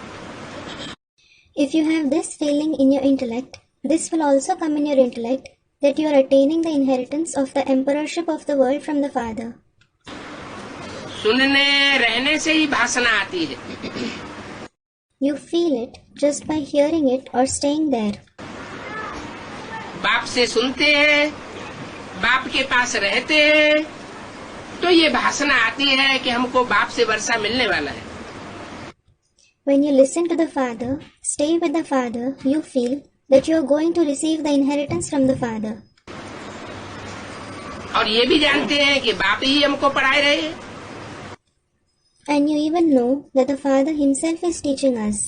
If you have this feeling in your intellect, this will also come in your intellect that you are attaining the inheritance of the emperorship of the world from the Father. सुनने रहने से ही भाषणा आती है। You feel it just by hearing it or staying there. बाप से सुनते हैं, बाप के पास रहते हैं, तो ये भाषणा आती है कि हमको बाप से वर्षा मिलने वाला है। When you listen to the Father, stay with the Father, you feel that you are going to receive the inheritance from the Father. और ये भी जानते हैं कि बाप ही हमको पढ़ाए रहे हैं। And you even know that the Father himself is teaching us.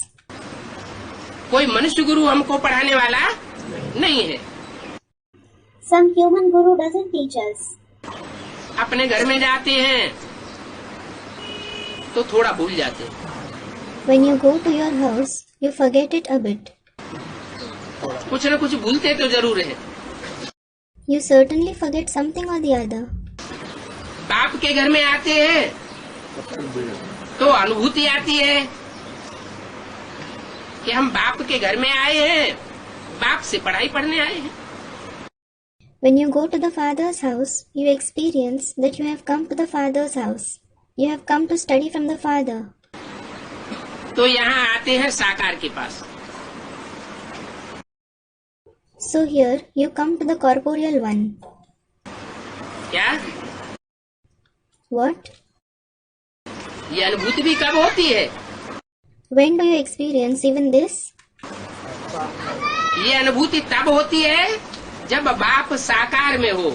कोई मनुष्य गुरु हमको पढ़ाने वाला नहीं है। Some human guru doesn't teach us. अपने घर में जाते हैं तो थोड़ा भूल जाते हैं। When you go to your house, you forget it a bit. कुछ न कुछ भूलते तो जरूर है। You certainly forget something or the other. बाप के घर में आते हैं तो अनुभूति आती है कि हम बाप के घर में आए हैं, बाप से पढ़ाई पढ़ने आए हैं। When you go to the Father's house, you experience that you have come to the Father's house. You have come to study from the Father. तो यहाँ आते हैं साकार के पास। So here you come to the corporeal one. क्या? What? ये अनुभूति भी कब होती है? When do you experience even this? ये अनुभूति तब होती है जब बाप साकार में हो।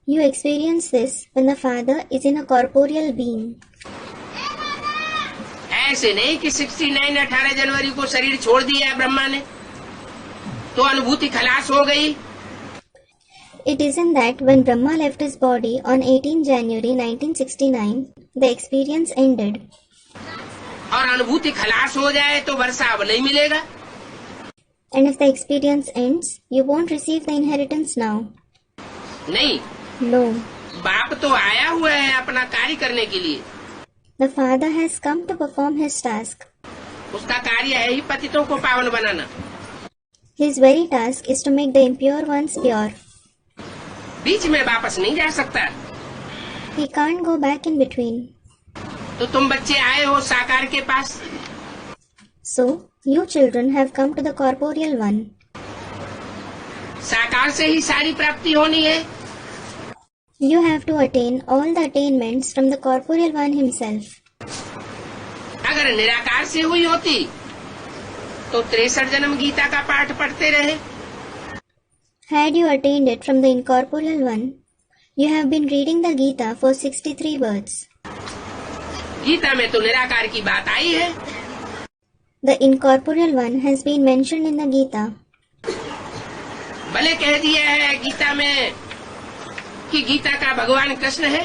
You experience this when the Father is in a corporeal being. ऐसे नहीं कि 69 18 जनवरी को शरीर छोड़ दिया है ब्रह्मा ने तो अनुभूति खलास हो गई। It isn't that when Brahma left his body on 18 January 1969, the experience ended. और अनुभूति खलास हो जाए तो वर्षा अब नहीं मिलेगा। And if the experience ends, you won't receive the inheritance now. नहीं, No. बाप तो आया हुआ है अपना कार्य करने के लिए। The Father has come to perform his task. उसका कार्य है ही पतितों को पावन बनाना। His very task is to make the impure ones pure. बीच में वापस नहीं जा सकता। He can't go back in between. तो तुम बच्चे आए हो साकार के पास। So, you children have come to the corporeal one. साकार से ही सारी प्राप्ति होनी है। You have to attain all the attainments from the corporeal one himself. अगर निराकार से हुई होती तो 63 जन्म गीता का पाठ पढ़ते रहे। Had you attained it from the incorporeal one, you have been reading the Gita for 63 births. Gita में तो निराकार की बात आई है। The incorporeal one has been mentioned in the Gita. भले कह दिया है गीता में कि गीता का भगवान कृष्ण है,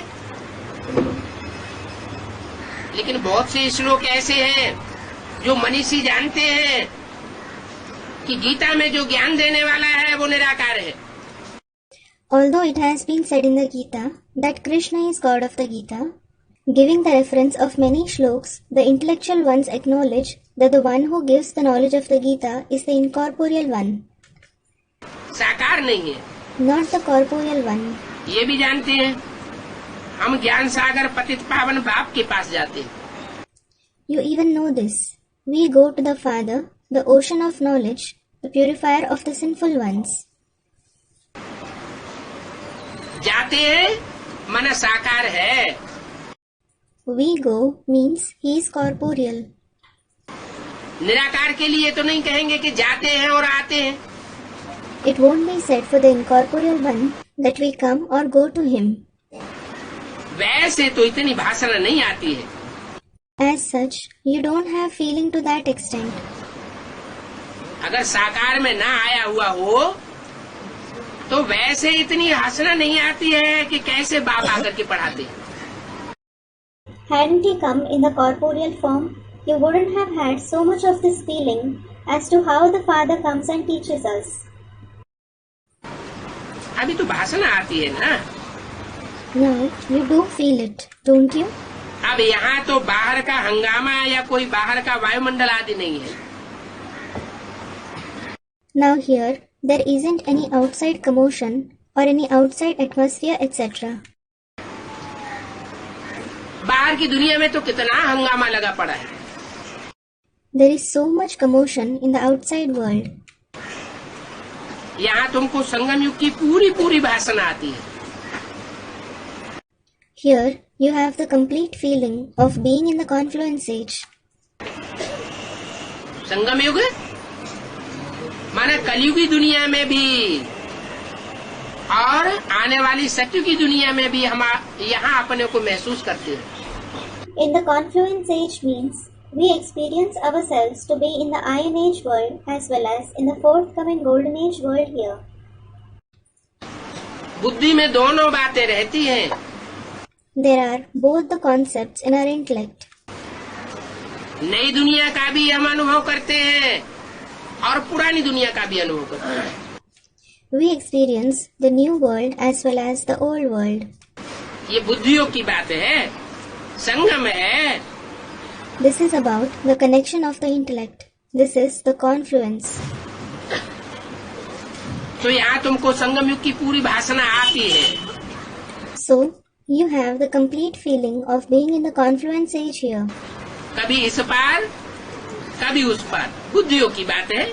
लेकिन बहुत से श्लोक ऐसे हैं जो मनीषी जानते हैं कि गीता में जो ज्ञान देने वाला है वो निराकार है। Although it has been said in the Gita that Krishna is God of the Gita, giving the reference of many shloks, the intellectual ones acknowledge that the one who gives the knowledge of the Gita is the incorporeal one, साकार नहीं है, not the corporeal one. ये भी जानते हैं। हम ज्ञान सागर पतित पावन बाप के पास जाते हैं। You even know this. We go to the Father, the ocean of knowledge, the purifier of the sinful ones. जाते हैं मन साकार है। We go means he is corporeal. निराकार के लिए तो नहीं कहेंगे कि जाते हैं और आते हैं। It won't be said for the incorporeal one that we come or go to him. वैसे तो इतनी भाषण नहीं आती है। As such, you don't have feeling to that extent. अगर साकार में ना आया हुआ हो तो वैसे इतनी हंसना नहीं आती है कि कैसे बाप आकर के पढ़ाते हैं। Hadn't he come in the corporeal form, you wouldn't have had so much of this feeling as to how the Father comes and teaches us. अभी तो भाषण आती है ना। Now, you do feel it, don't you? अब यहाँ तो बाहर का हंगामा या कोई बाहर का वायुमंडल आदि नहीं है। Now here, there isn't any outside commotion or any outside atmosphere, etc. बाहर की दुनिया में तो कितना हंगामा लगा पड़ा है। There is so much commotion in the outside world. यहाँ तुमको संगम युग की पूरी पूरी भाषण आती है। Here, you have the complete feeling of being in the confluence age. संगम युग माने कलयुगी दुनिया में भी और आने वाली सत्युग की दुनिया में भी हम यहाँ अपने को महसूस करते हैं। In the confluence age means we experience ourselves to be in the Iron Age world as well as in the forthcoming Golden Age world here. बुद्धि में दोनों बातें रहती हैं। There are both the concepts in our intellect. नई दुनिया का भी हम अनुभव करते हैं और पुरानी दुनिया का भी अनुभव करते हैं। We experience the new world as well as the old world. ये बुद्धियों की बात है, संगम है। This is about the connection of the intellect. This is the confluence. तो यहाँ तुमको संगम युग की पूरी भाषण आती है। So, you have the complete feeling of being in the confluence age here. कभी इस पार, कभी उस पार, बुद्धियों की बात है।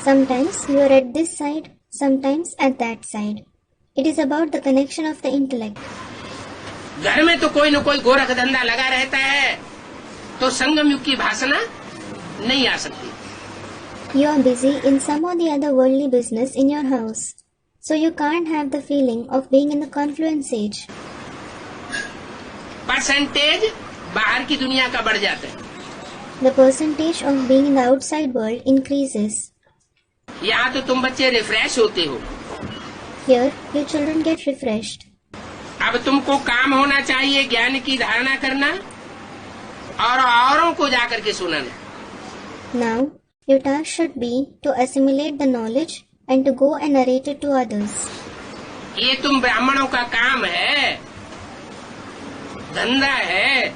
Sometimes you are at this side, sometimes at that side. It is about the connection of the intellect. घर में तो कोई न कोई गोरख धंधा लगा रहता है, तो संगम युग की भाषणा नहीं आ सकती। You are busy in some or the other worldly business in your house, so you can't have the feeling of being in the confluence age. Percentage बाहर की दुनिया का बढ़ जाता है। The percentage of being in the outside world increases. यहाँ तो तुम बच्चे रिफ्रेश होते हो। Here, your children get refreshed. अब तुमको काम होना चाहिए ज्ञान की धारणा करना और औरों को जाकर के सुनाना। Now, your task should be to assimilate the knowledge and to go and narrate it to others. ये तुम ब्राह्मणों का काम है, धंधा है।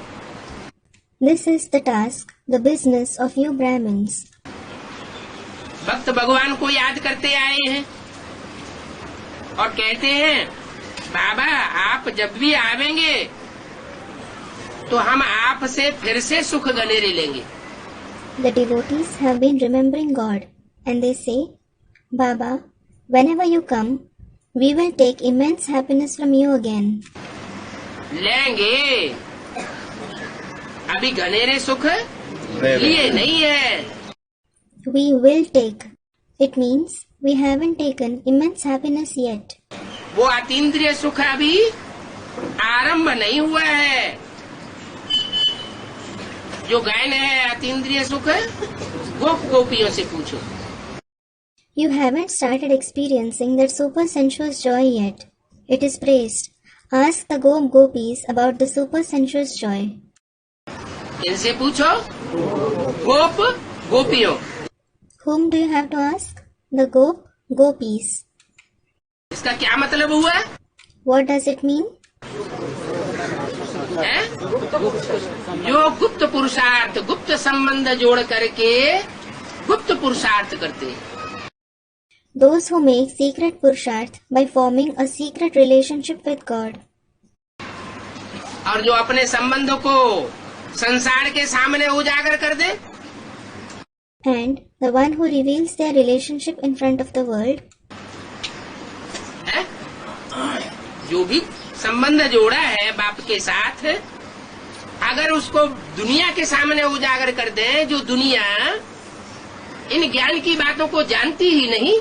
This is the task, the business of you Brahmins. भक्त भगवान को याद करते आए हैं और कहते हैं, बाबा आप जब भी आवेंगे तो हम आपसे फिर से सुख गनेरी लेंगे। The devotees have been remembering God and they say, Baba, whenever you come, We will take immense happiness from you again. लेंगे, अभी घनेरे सुख लिए नहीं है. We will take. It means we haven't taken immense happiness yet. वो अतीन्द्रिय सुख अभी आरंभ नहीं हुआ है. जो गायन है अतीन्द्रिय सुख, गोप गोपियों से पूछो. You haven't started experiencing that super sensuous joy yet. It is praised. Ask the gopis about the super sensuous joy. इनसे पूछो, गोप गोपियों. Whom do you have to ask? The gopis. इसका क्या मतलब हुआ? What does it mean? है? जो गुप्त पुरुषार्थ, गुप्त संबंध जोड़ करके गुप्त पुरुषार्थ करते हैं. Those who make secret purusharth by forming a secret relationship with God. और जो अपने संबंधों को संसार के सामने उजागर कर दे. And the one who reveals their relationship in front of the world. है? जो भी संबंध जोड़ा है बाप के साथ, अगर उसको दुनिया के सामने उजागर कर दें, जो दुनिया इन ज्ञान की बातों को जानती ही नहीं,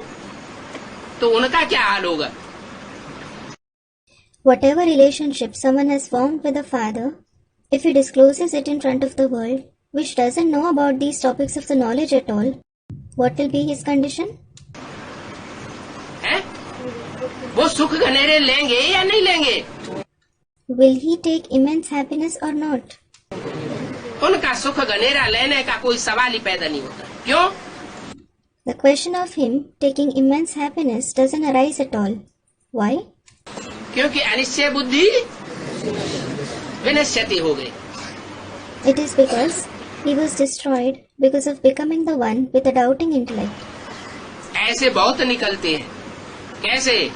तो उनका क्या हाल होगा? Whatever relationship someone has formed with the Father, if he discloses it in front of the world, which doesn't know about these topics of the knowledge at all, what will be his condition? है? वो सुख घनेरे लेंगे या नहीं लेंगे? Will he take immense happiness or not? उनका सुख घनेरा लेने का कोई सवाल ही पैदा नहीं होता. क्यों? The question of him taking immense happiness doesn't arise at all. Why? क्योंकि अनिश्चय बुद्धि विनश्यति हो गई. It is because he was destroyed because of becoming the one with a doubting intellect. ऐसे बहुत निकलते हैं. कैसे?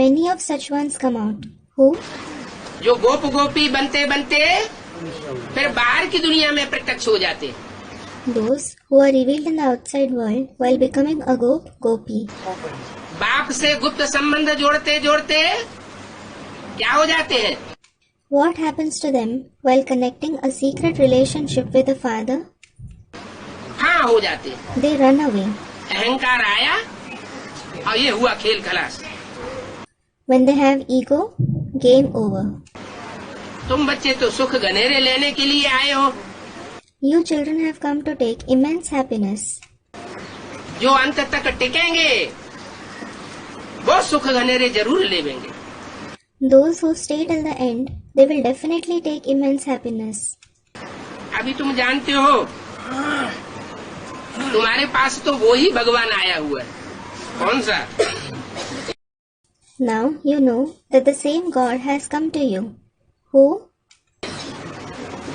Many of such ones come out. Who? जो गोप गोपी बनते बनते फिर बाहर की दुनिया में प्रत्यक्ष हो जाते. Those who are revealed in the outside world while becoming a gopi. बाप से गुप्त संबंध जोड़ते जोड़ते क्या हो जाते हैं? What happens to them while connecting a secret relationship with the Father? हाँ हो जाते. They run away. अहंकार आया और ये हुआ खेल खलास. When they have ego, game over. तुम बच्चे तो सुख घनेरे लेने के लिए आए हो. You children have come to take immense happiness. जो अंत तक टिकेंगे वो सुख घनेरे जरूर लेंगे. Those who stay till the end, they will definitely take immense happiness. अभी तुम जानते हो, तुम्हारे पास तो वो ही भगवान आया हुआ है. कौन सा? Now you know that the same God has come to you. Who?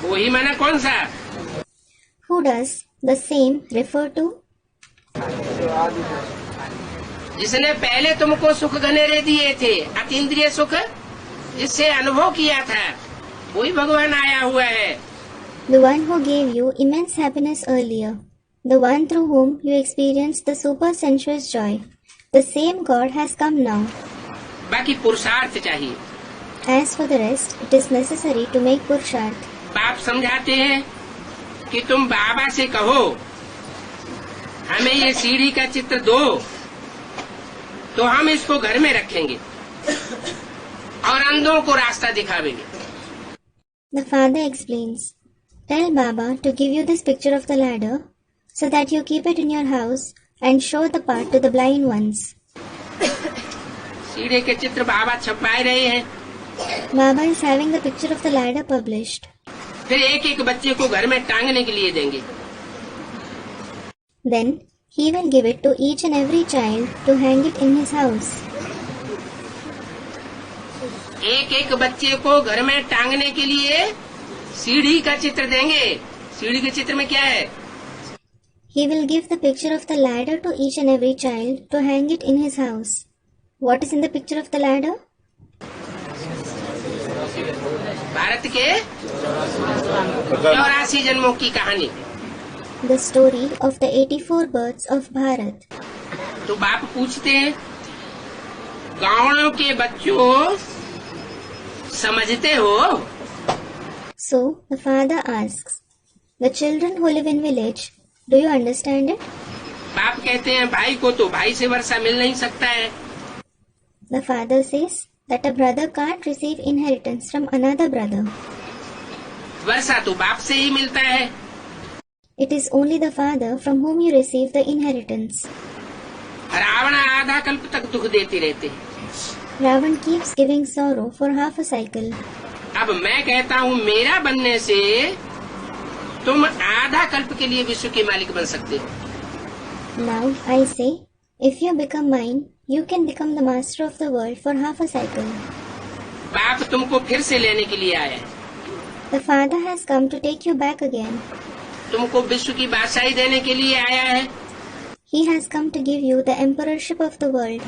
वो ही माना कौन सा? Who does the same refer to? जिसने पहले तुमको सुख घनेरे दिए थे, अतीन्द्रिय सुख, जिससे अनुभव किया था, वही भगवान आया हुआ है. The one who gave you immense happiness earlier, the one through whom you experienced the super sensuous joy, the same God has come now. बाकी पुरुषार्थ चाहिए. As for the rest, it is necessary to make purusharth. बाप समझाते हैं कि तुम बाबा से कहो, हमें ये सीढ़ी का चित्र दो, तो हम इसको घर में रखेंगे और अंधों को रास्ता दिखावेंगे. The father explains, tell Baba to give you this picture of the ladder so that you keep it in your house and show the path to the blind ones. सीढ़ी के चित्र बाबा छपवाए रहे हैं. Baba is having the picture of the ladder published. फिर एक एक बच्चे को घर में टांगने के लिए देंगे. Then he will give it to each and every child to hang it in his house. एक एक बच्चे को घर में टांगने के लिए सीढ़ी का चित्र देंगे. सीढ़ी के चित्र में क्या है? He will give the picture of the ladder to each and every child to hang it in his house. What is in the picture of the ladder? Bharat के 84 जन्मों की कहानी. The story of the 84 births of Bharat. तो बाप पूछते हैं गांवों के बच्चों समझते हो? So the father asks, the children who live in village, do you understand it? बाप कहते हैं भाई को तो भाई से वर्षा मिल नहीं सकता है। The father says that a brother can't receive inheritance from another brother. वर्षा तो बाप से ही मिलता है। It is only the father from whom you receive the inheritance. Ravan आधा कल्प तक दुख देते रहते। Ravan keeps giving sorrow for half a cycle. अब मैं कहता हूँ मेरा बनने से तुम आधा कल्प के लिए विश्व के मालिक बन सकते हो। Now I say, if you become mine, you can become the master of the world for half a cycle. बाप तुमको फिर से लेने के लिए आया है। The father has come to take you back again. तुमको विश्व की बादशाही देने के लिए आया है। He has come to give you the emperorship of the world.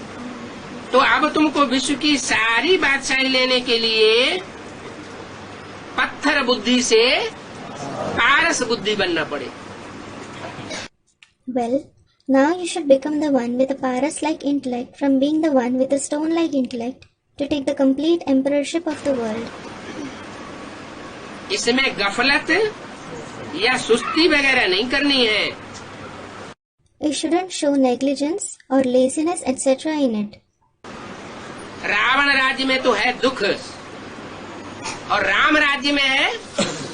तो अब तुमको विश्व की सारी बादशाही लेने के लिए पत्थर बुद्धि से पारस बुद्धि बनना पड़े। Well, now you should become the one with a paras-like intellect from being the one with a stone-like intellect to take the complete emperorship of the world. इसमें गफलत या सुस्ती वगैरह नहीं करनी है। You shouldn't show negligence or laziness etc. in it. Ravan राज्य में तो है दुख और राम राज्य में है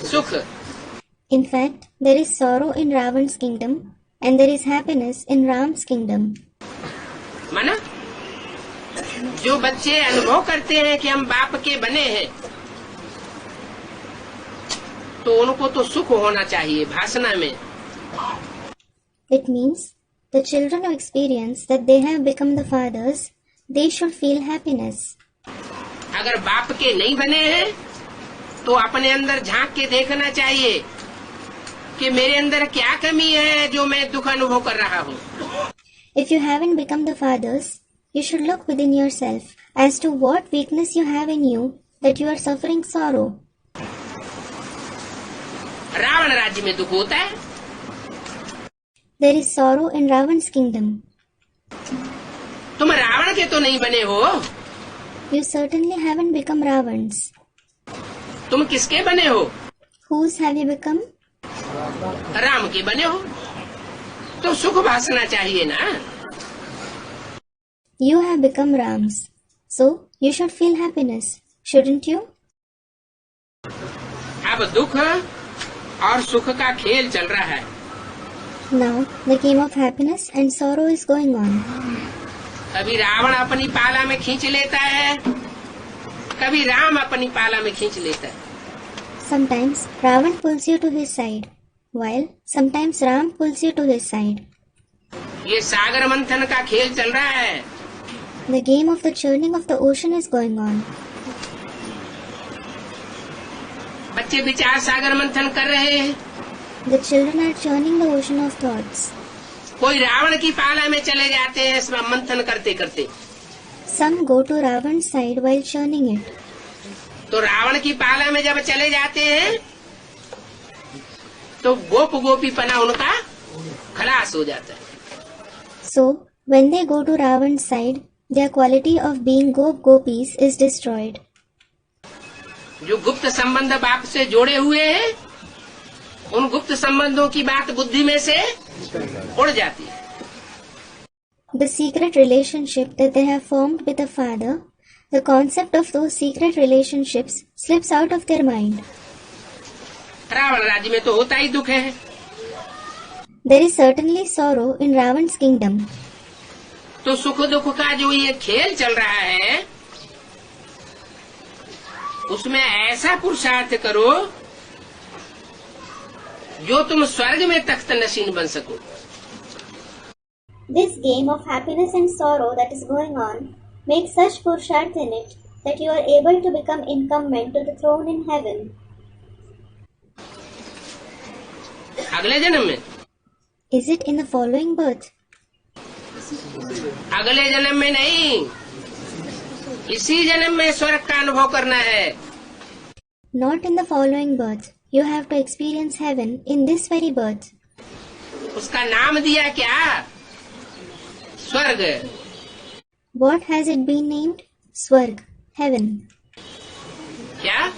सुख। In fact, there is sorrow in Ravan's kingdom and there is happiness in Ram's kingdom. माना जो बच्चे अनुभव करते हैं कि हम बाप के बने हैं तो उनको तो सुख होना चाहिए भाषणा में। It means the children who experience that they have become the fathers, they should feel happiness. अगर बाप के नहीं बने हैं तो अपने अंदर झांक के देखना चाहिए कि मेरे अंदर क्या कमी है जो मैं दुख अनुभव कर रहा हूँ। If you haven't become the fathers, you should look within yourself as to what weakness you have in you that you are suffering sorrow. Ravan राज्य में दुख होता है। There is sorrow in Ravan's kingdom. तुम रावण के तो नहीं बने हो। You certainly haven't become Ravans. तुम किसके बने हो? Whose have you become? Ram के बने हो तो सुख भासना चाहिए ना। You have become Rams. So you should feel happiness, shouldn't you? अब दुख और सुख का खेल चल रहा है। Now the game of happiness and sorrow is going on. कभी रावण अपनी पाला में खींच लेता है, कभी राम अपनी पाला में खींच लेता है। Sometimes Ravan pulls you to his side, while sometimes Ram pulls you to his side. ये सागर मंथन का खेल चल रहा है। The game of the churning of the ocean is going on. बच्चे विचार सागर मंथन कर रहे हैं। The children are churning the ocean of thoughts. कोई रावण की पाला में चले जाते हैं इसमें मंथन करते करते। Some go to Ravan's side while churning it. तो रावण की पाला में जब चले जाते हैं तो गोप गोपीपना उनका खलास हो जाता है। So when they go to Ravan's side, their quality of being gopis is destroyed. जो गुप्त संबंध बाप से जोड़े हुए हैं उन गुप्त संबंधों की बात बुद्धि में से उड़ जाती है। The secret relationship that they have formed with the father, the concept of those secret relationships slips out of their mind. Ravan राज्य में तो होता ही दुख है। There is certainly sorrow in Ravan's kingdom. तो सुख दुख का जो ये खेल चल रहा है उसमें ऐसा पुरुषार्थ करो जो तुम स्वर्ग में तख्त नशीन बन सको। This game of happiness and sorrow that is going on makes such purusharth in it that you are able to become incumbent to the throne in heaven. अगले जन्म में। Is it in the following birth? अगले जन्म में नहीं, इसी जन्म में स्वर्ग का अनुभव करना है। Not in the following birth. You have to experience heaven in this very birth. उसका नाम दिया क्या? स्वर्ग। What has it been named? Swarg, heaven. क्या?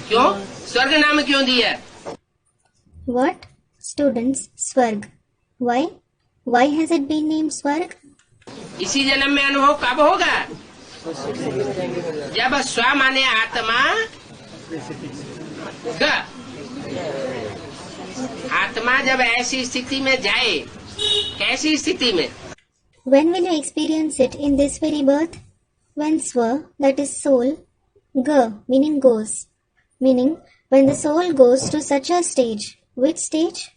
क्यों? स्वर्ग नाम क्यों दिया? What? Students, Swarg. Why? Why has it been named Swarg? इसी जन्म में अनुभव कब होगा? जब स्व माने आत्मा, ग आत्मा जब ऐसी स्थिति में जाए, कैसी स्थिति में? When will you experience it in this very birth? When Swa, that is soul, Ga, meaning goes. Meaning, when the soul goes to such a stage. Which stage?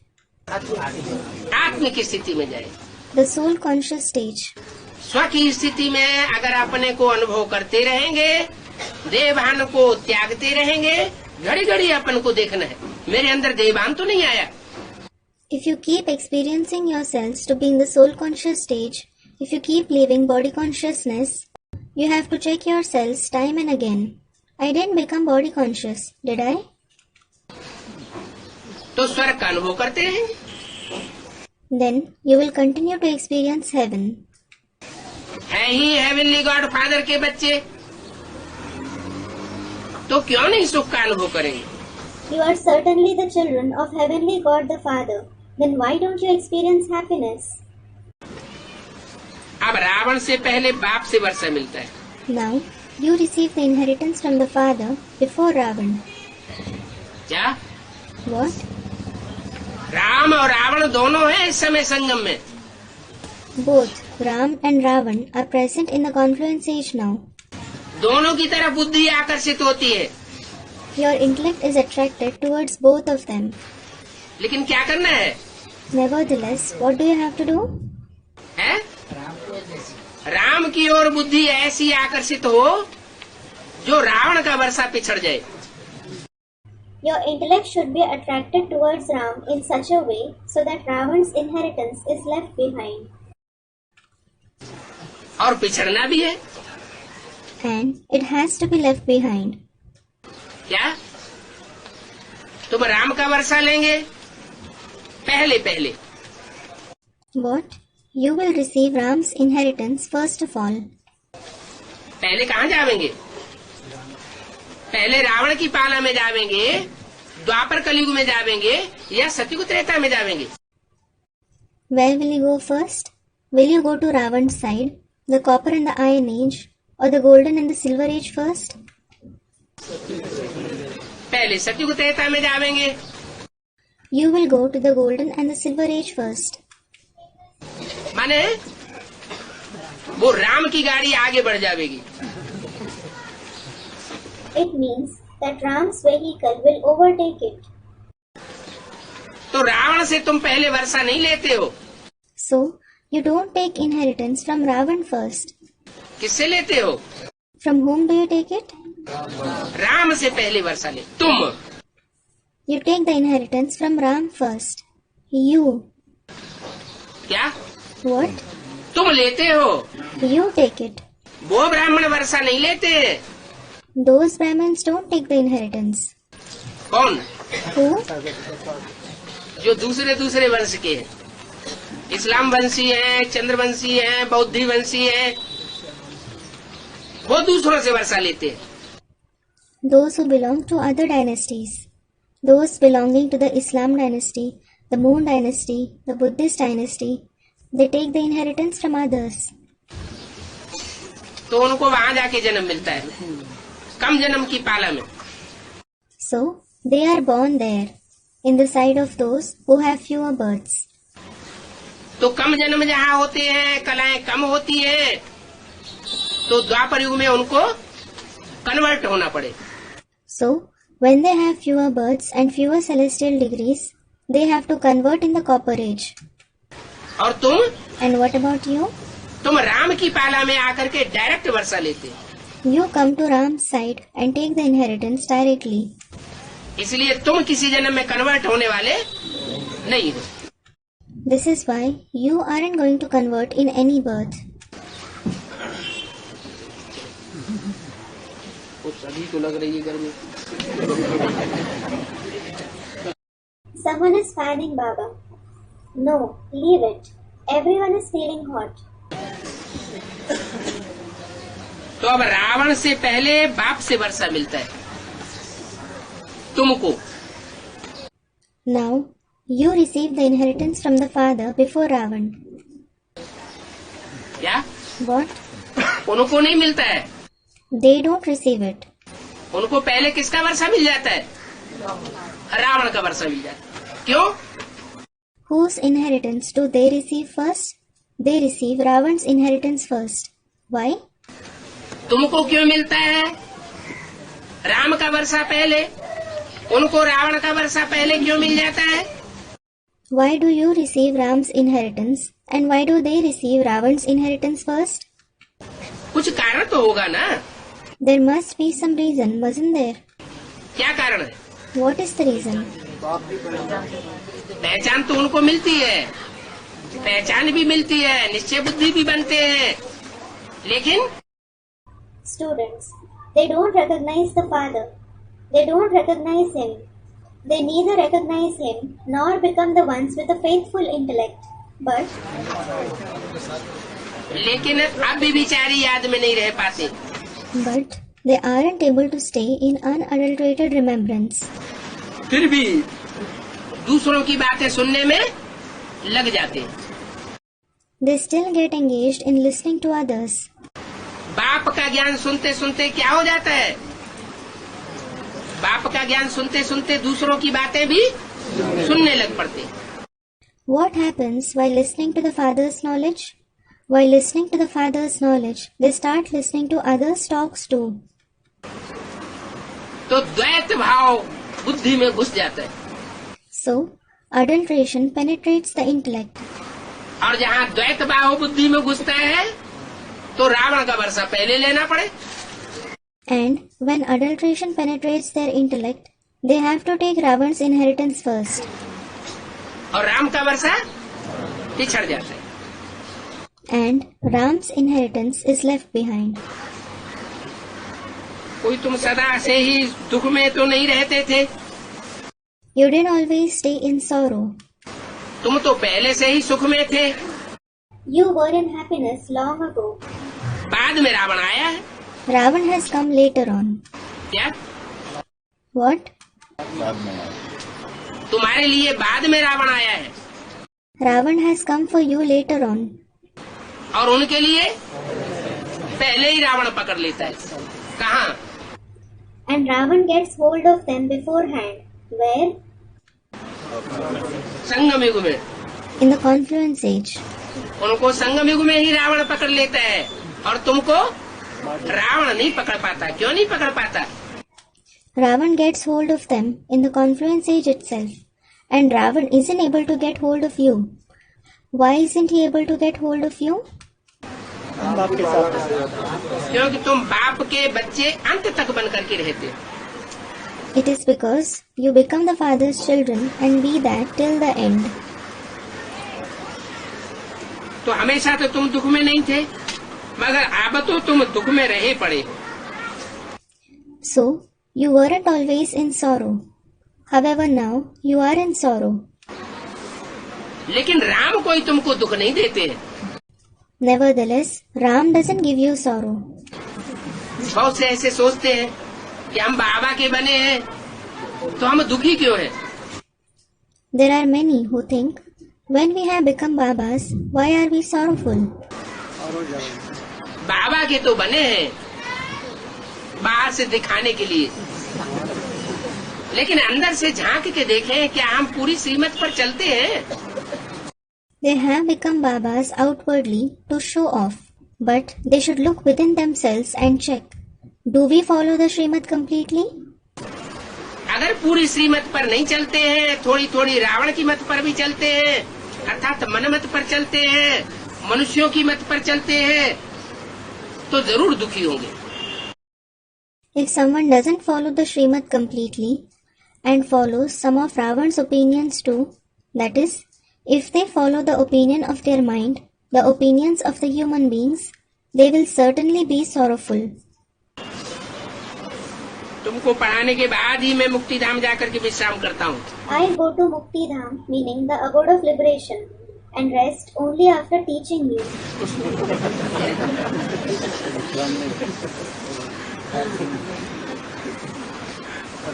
आत्म की स्थिति में जाए, The soul conscious stage. स्व की स्थिति में अगर अपने को अनुभव करते रहेंगे, देवभान को त्यागते रहेंगे, घड़ी घड़ी अपन को देखना है मेरे अंदर देवभान तो नहीं आया. If you keep experiencing yourselves to be in the soul conscious stage, if you keep leaving body consciousness, you have to check yourselves time and again. I didn't become body conscious, did I? तो स्वर्ग का अनुभव करते रहेंगे. Then you will continue to experience heaven. है ही heavenly God father के बच्चे, तो क्यों नहीं सुख का अनुभव करेंगे? You are certainly the children of Heavenly God the Father. Then why don't you experience happiness? अब रावण से पहले बाप से वर्षा मिलता है. Now, you receive the inheritance from the Father before Ravan. क्या? What? राम और रावण दोनों हैं इस समय संगम में. Both Ram and Ravan are present in the confluence age now. दोनों की तरफ बुद्धि आकर्षित होती है. Your intellect is attracted towards both of them. लेकिन क्या करना है? Nevertheless, what do you have to do? है? राम की ओर बुद्धि ऐसी आकर्षित हो जो रावण का वर्षा पिछड़ जाए. Your intellect should be attracted towards Ram in such a way so that Ravan's inheritance is left behind. और पिछड़ना भी है. And it has to be left behind. क्या? तुम राम का वर्षा लेंगे पहले पहले. What? You will receive Ram's inheritance first of all. पहले कहाँ जावेंगे? पहले रावण की पाला में जावेंगे, द्वापर कलयुग में जावेंगे या सतयुग त्रेता में जावेंगे? Where will you go first? Will you go to Ravan's side, the copper and the iron age, or the golden and the silver age first? पहले सतयुग त्रेता में जावेंगे. You will go to the golden and the silver age first. माने वो राम की गाड़ी आगे बढ़ जाएगी. It means that Ram's vehicle will overtake it. तो रावण से तुम पहले वर्षा नहीं लेते हो. So, you don't take inheritance from Ravan first. किससे लेते हो? From whom do you take it? Ram से पहले वर्षा ले तुम. You take the inheritance from Ram first. You. क्या? What? तुम लेते हो. You take it. वो ब्राह्मण वर्षा नहीं लेते. Those Brahmins don't take the inheritance. कौन? Who? जो दूसरे दूसरे वंश के हैं. इस्लाम वंशी है, चंद्रवंशी है, बौद्धि वंशी है, वो दूसरों से वर्षा लेते हैं. Those who belong to other dynasties. Those belonging to the Islam dynasty, the Moon dynasty, the Buddhist dynasty, they take the inheritance from others. तो उनको वहां जाके जन्म मिलता है, कम जन्म की पाला में. So, they are born there, in the side of those who have fewer births. तो कम जन्म जहाँ होते हैं, कलाएं कम होती है, तो द्वापर युग में उनको कन्वर्ट होना पड़े. So, when they have fewer births and fewer celestial degrees, they have to convert in the copper age. और तुम? And what about you? तुम राम की पाला में आकर के डायरेक्ट वर्षा लेते. You come to Ram's side and take the inheritance directly. इसलिए तुम किसी जन्म में कन्वर्ट होने वाले नहीं हो. This is why you aren't going to convert in any birth. सभी को लग रही है गर्मी. Someone is fanning Baba. No, leave it. Everyone is feeling hot. तो अब रावण से पहले बाप से वर्षा मिलता है तुमको। Now, you receive the inheritance from the father before Ravan. क्या? What? उनको नहीं मिलता है, They don't receive it. उनको पहले किसका वर्षा मिल जाता है? रावण का वर्षा मिल जाता है। क्यों? Whose inheritance do they receive first? They receive Ravan's inheritance first. Why? तुमको क्यों मिलता है राम का वर्षा पहले, उनको रावण का वर्षा पहले क्यों मिल जाता है? Why do you receive Ram's inheritance and why do they receive Ravan's inheritance first? कुछ कारण तो होगा ना। There must be some reason, wasn't there? क्या कारण है? What is the reason? पहचान तो उनको मिलती है, पहचान भी मिलती है, निश्चय बुद्धि भी बनते हैं, लेकिन Students, they don't recognize the father. They don't recognize him. They neither recognize him nor become the ones with a faithful intellect. But लेकिन अब भी बेचारी याद में नहीं रह पाते। they aren't able to stay in unadulterated remembrance. फिर भी दूसरों की बातें सुनने में लग जाते हैं। They still get engaged in listening to others. बाप का ज्ञान सुनते सुनते क्या हो जाता है? बाप का ज्ञान सुनते सुनते दूसरों की बातें भी सुनने लग पड़ते हैं। What happens while listening to the father's knowledge? While listening to the father's knowledge, they start listening to others' talks too. तो द्वैत भाव बुद्धि में घुस जाता है। So, adulteration penetrates the intellect. और जहाँ द्वैत भाव बुद्धि में घुसता है तो रावण का वर्षा पहले लेना पड़े। And when adulteration penetrates their intellect, they have to take Ravan's inheritance first. और राम का वर्षा पिछड़ जाता है। And Ram's inheritance is left behind. कोई तुम सदा से ही दुख में तो नहीं रहते थे, You didn't always stay in sorrow. तुम तो पहले से ही सुख में थे। You were in happiness long ago. बाद में रावण आया है। Ravan has come later on. क्या? What? तुम्हारे लिए बाद में रावण आया है Ravan has come for you later on. और उनके लिए पहले ही रावण पकड़ लेता है। कहाँ? And Ravan gets hold of them beforehand. Where? संगम युग में। In the confluence age. उनको संगम युग में ही रावण पकड़ लेता है और तुमको रावण नहीं पकड़ पाता। क्यों नहीं पकड़ पाता? Ravan gets hold of them in the confluence age itself, and Ravan isn't able to get hold of you. Why isn't he able to get hold of you? क्योंकि तुम बाप के बच्चे अंत तक बन करके रहते। It is because you become the father's children and be that till the end. तो हमेशा तो तुम दुख में नहीं थे, मगर अब तो तुम दुख में रहे पड़े। So, you weren't always in sorrow. However, now you are in sorrow. लेकिन राम कोई तुमको दुख नहीं देते। Nevertheless, Ram doesn't give you sorrow. बहुत से ऐसे सोचते हैं कि हम बाबा के बने हैं तो हम दुखी क्यों हैं? There are many who think, when we have become Babas, why are we sorrowful? बाबा के तो बने हैं बाहर से दिखाने के लिए, लेकिन अंदर से झांक के देखें क्या हम पूरी श्रीमत पर चलते हैं? They have become Babas outwardly to show off, but they should look within themselves and check, do we follow the Srimad completely? अगर पूरी श्रीमत पर नहीं चलते हैं, थोड़ी थोड़ी रावण की मत पर भी चलते हैं, अर्थात मन मत पर चलते हैं, मनुष्यों की मत पर चलते हैं, तो जरूर दुखी होंगे। If someone doesn't follow the Srimad completely and follows some of Ravan's opinions too, that is, if they follow the opinion of their mind, the opinions of the human beings, they will certainly be sorrowful. तुमको पढ़ाने के बाद ही मैं मुक्ति धाम जाकर के विश्राम करता हूँ। I'll go to Mukti Dham, meaning the abode of liberation, and rest only after teaching you.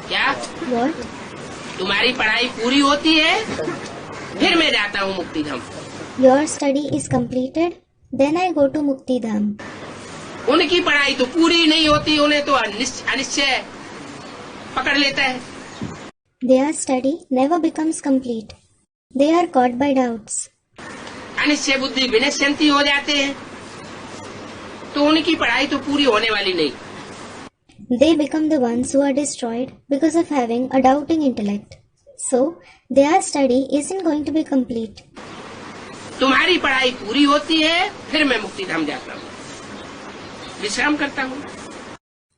क्या? What? तुम्हारी पढ़ाई पूरी होती है, फिर मैं जाता हूँ मुक्ति धाम। Your study is completed, then I go to Mukti Dham. उनकी पढ़ाई तो पूरी नहीं होती, उन्हें तो अनिश्चय पकड़ लेता है। Their study never becomes complete. They are caught by doubts. Anishchay बुद्धि विनश्यंती हो जाते हैं, तो उनकी पढ़ाई तो पूरी होने वाली नहीं। They become the ones who are destroyed because of having a doubting intellect. So, their study isn't going to be complete. तुम्हारी पढ़ाई पूरी होती है, फिर मैं मुक्ति धाम जाता हूँ, विश्राम करता हूँ।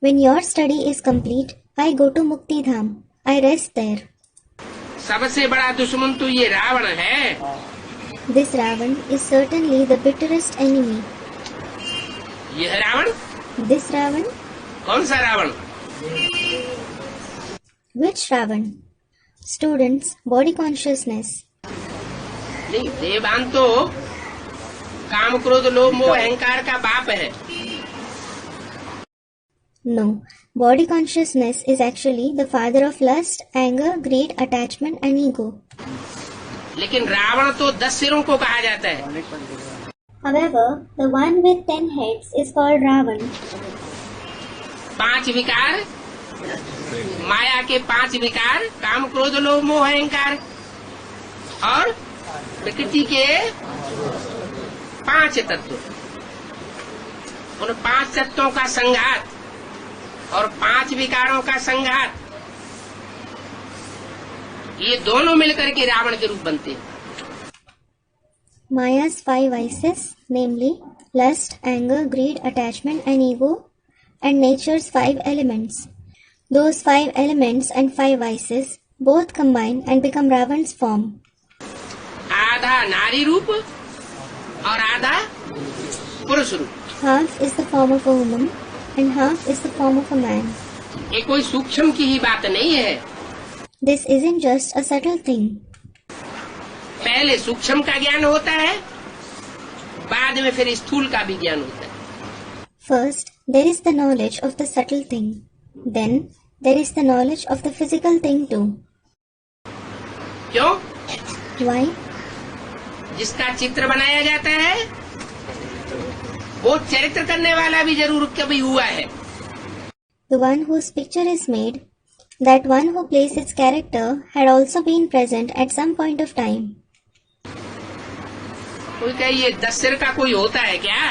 When your study is complete, I go to Mukti Dham. I rest there. सबसे बड़ा दुश्मन तो ये रावण है। This Ravan is certainly the bitterest enemy. यह रावण? This Ravan? कौन सा Ravan? Which Ravan? Students, body consciousness. नहीं, देवान तो काम क्रोध लोभ मोह अहंकार का बाप है। No, body consciousness is actually the father of lust, anger, greed, attachment and ego. लेकिन रावण तो 10 सिरों को कहा जाता है। However, the one with 10 heads is called Ravan. 5 विकार, माया के 5 विकार, काम क्रोध लोभ मोह अहंकार, और प्रकृति के 5 तत्व। उन 5 तत्वों का संघात और 5 विकारों का संघात, ये दोनों मिलकर के रावण के रूप बनते हैं। Maya's 5 vices, namely lust, anger, greed, attachment and ego, and nature's 5 elements. Those 5 elements and 5 vices both combine and become Ravan's form. आधा नारी रूप और आधा पुरुष रूप। Half is the form of a woman and half is the form of a man. ये कोई सूक्ष्म की ही बात नहीं है। This isn't just a subtle thing. पहले सूक्ष्म का ज्ञान होता है, बाद में फिर स्थूल का भी ज्ञान होता है। First, there is the knowledge of the subtle thing. Then, there is the knowledge of the physical thing too. क्यों? Why? जिसका चित्र बनाया जाता है, वो चरित्र करने वाला भी जरूर कभी हुआ है। The one whose picture is made, that one who plays its character, had also been present at some point of time. कोई कहे ये 10 सिर का कोई होता है क्या?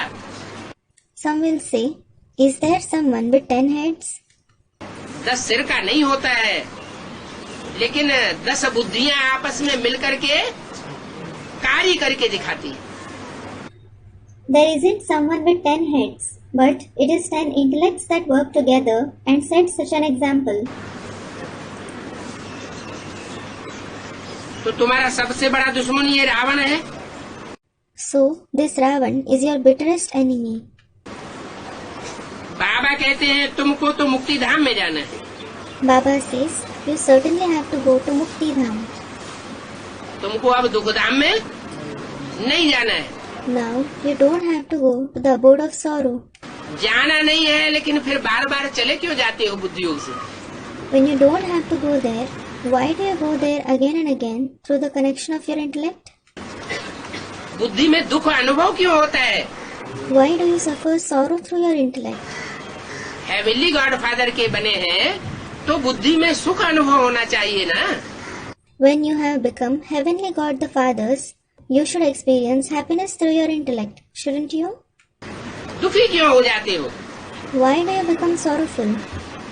Some will say, is there someone with 10 heads? 10 सिर का नहीं होता है, लेकिन 10 बुद्धियां आपस में मिलकर के कार्य करके दिखाती है। There isn't someone with 10 heads, but it is 10 intellects that work together and set such an example. तो तुम्हारा सबसे बड़ा दुश्मन ये रावण है। So, this Ravan is your bitterest enemy. बाबा कहते हैं तुमको तो मुक्ति धाम में जाना है। Baba says, you certainly have to go to Mukti Dham. तुमको अब दुख धाम में नहीं जाना है। Now, you don't have to go to the abode of sorrow. जाना नहीं है, लेकिन फिर बार बार चले क्यों जाते हो बुद्धि योग से? When you don't have to go there, why do you go there again and again through the connection of your intellect? बुद्धि में दुख अनुभव क्यों होता है? Why do you suffer sorrow through your intellect? Heavenly God father के बने हैं तो बुद्धि में सुख अनुभव होना चाहिए ना। When you have become heavenly God the Fathers, you should experience happiness through your intellect, shouldn't you? दुखी क्यों हो जाते हो? Why do you become sorrowful?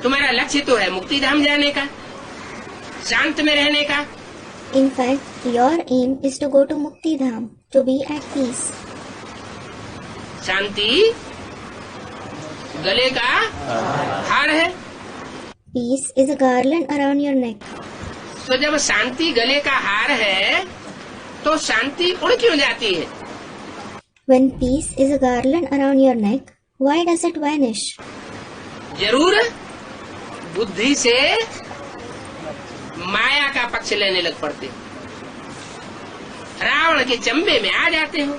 तुम्हारा लक्ष्य तो है मुक्ति धाम जाने का, शांत में रहने का। In fact, your aim is to go to Mukti Dham, to be at peace. शांति गले का हार है। Peace is a garland around your neck. तो जब शांति गले का हार है, तो शांति उड़ क्यों जाती है? When peace is a garland around your neck, why does it vanish? जरूर बुद्धि से माया का पक्ष लेने लग पड़ते हो, रावण के चंबे में आ जाते हो।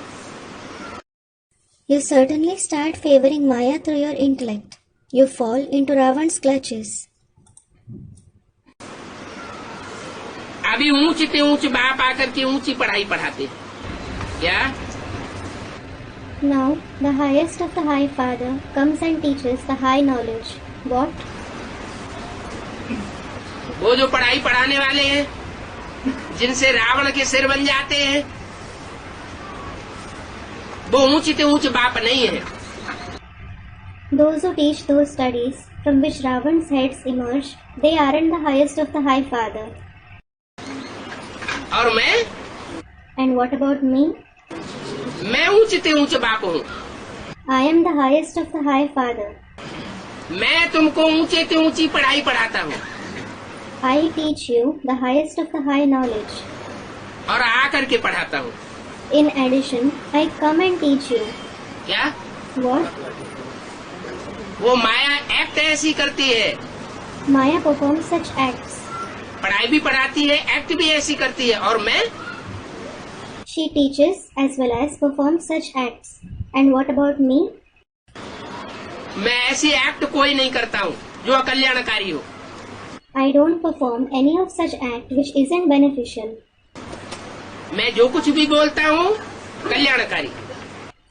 You certainly start favoring Maya through your intellect. You fall into Ravan's clutches. अभी ऊंच से ऊंच बाप आकर के ऊंची पढ़ाई पढ़ाते क्या? Now, the highest of the high father comes and teaches the high knowledge. What? वो जो पढ़ाई पढ़ाने वाले हैं, जिनसे रावण के सिर बन जाते हैं, वो ऊंची से ऊंच बाप नहीं है। Those who teach those studies from which Ravan's heads emerge, they aren't the highest of the high father. और मैं? And what about me? मैं ऊंचे से ऊंच बाप हूँ। I am the highest of the high father. मैं तुमको ऊंचे से ऊंची पढ़ाई पढ़ाता हूँ। I teach you the highest of the high knowledge. और आकर के पढ़ाता हूँ। In addition, I come and teach you. क्या? What? वो माया एक्ट ऐसी करती है। Maya performs such acts. पढ़ाई भी पढ़ाती है, एक्ट भी ऐसी करती है। और मैं? She teaches as well as performs such acts. And what about me? मैं ऐसी एक्ट कोई नहीं करता हूँ जो अकल्याणकारी हो। I don't perform any of such act which isn't beneficial. मैं जो कुछ भी बोलता हूँ कल्याणकारी।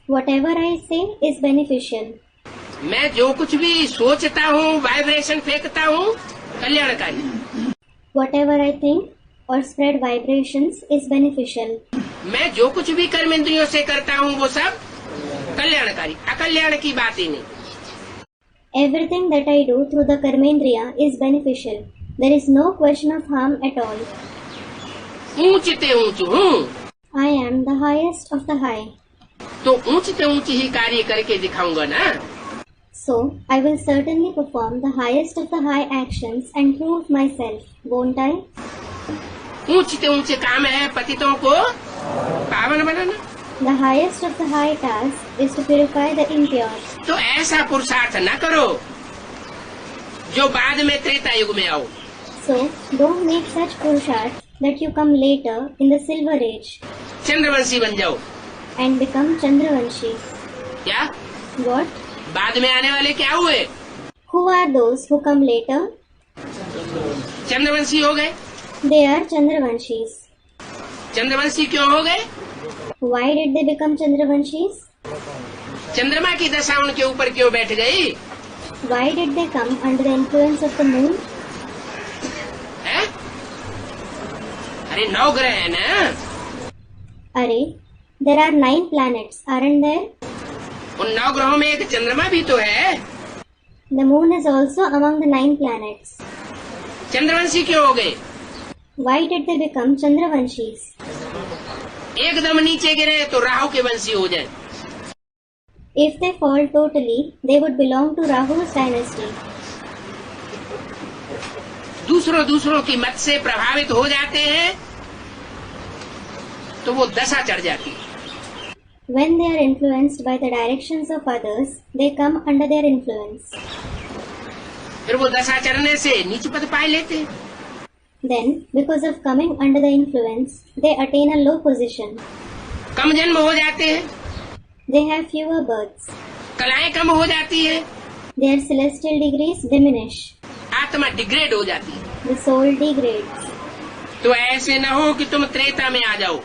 Whatever I say is beneficial. मैं जो कुछ भी सोचता हूँ, वाइब्रेशन फेंकता हूँ, कल्याणकारी। Whatever I think or spread vibrations is beneficial. मैं जो कुछ भी कर्मेंद्रियों से करता हूँ वो सब कल्याणकारी, अकल्याण की बात ही नहीं। Everything that I do through the karmendriya is beneficial. There is no question of harm at all. ऊंच से ऊंच हूँ। I am the highest of the high. तो ऊंच से ऊंच ही कार्य करके दिखाऊंगा ना। So, I will certainly perform the highest of the high actions and prove myself, won't I? ऊंच से ऊंचे काम है पतितों को पावन बनाना। The highest of the high task is to purify the impure. तो ऐसा पुरुषार्थ न करो जो बाद में त्रेता युग में आओ। So, don't make such purusharth that you come later in the silver age Chandravanshi बन जाओ। and become Chandravanshi. क्या? What? बाद में आने वाले क्या हुए? Who are those who come later? Chandravanshi हो गए। They are Chandravanshis. चंद्रवंशी क्यों हो गए? Why did they become Chandravanshis? चंद्रमा की दशा उनके ऊपर क्यों बैठ गई? Why did they come under the influence of the moon? है? अरे 9 ग्रह है ना। Arey, there are 9 planets, aren't there? उन 9 ग्रहों में एक चंद्रमा भी तो है। The moon is also among the 9 planets. Chandravanshi क्यों हो गए? Why did they become Chandravanshis? एकदम नीचे गिरे तो राहु के वंशी हो जाए। If they fall totally, they would belong to Rahu's dynasty. दूसरों की मत से प्रभावित हो जाते हैं तो वो दशा चढ़ जाती है। When they are influenced by the directions of others, they come under their influence. फिर वो दशा चढ़ने से नीच पद पाए लेते हैं। Then, because of coming under the influence, they attain a low position. कम जन्म हो जाते हैं। They have fewer births. कलाएं कम हो जाती है। Their celestial degrees diminish. आत्मा डिग्रेड हो जाती है। The soul degrades. तो ऐसे न हो कि तुम त्रेता में आ जाओ।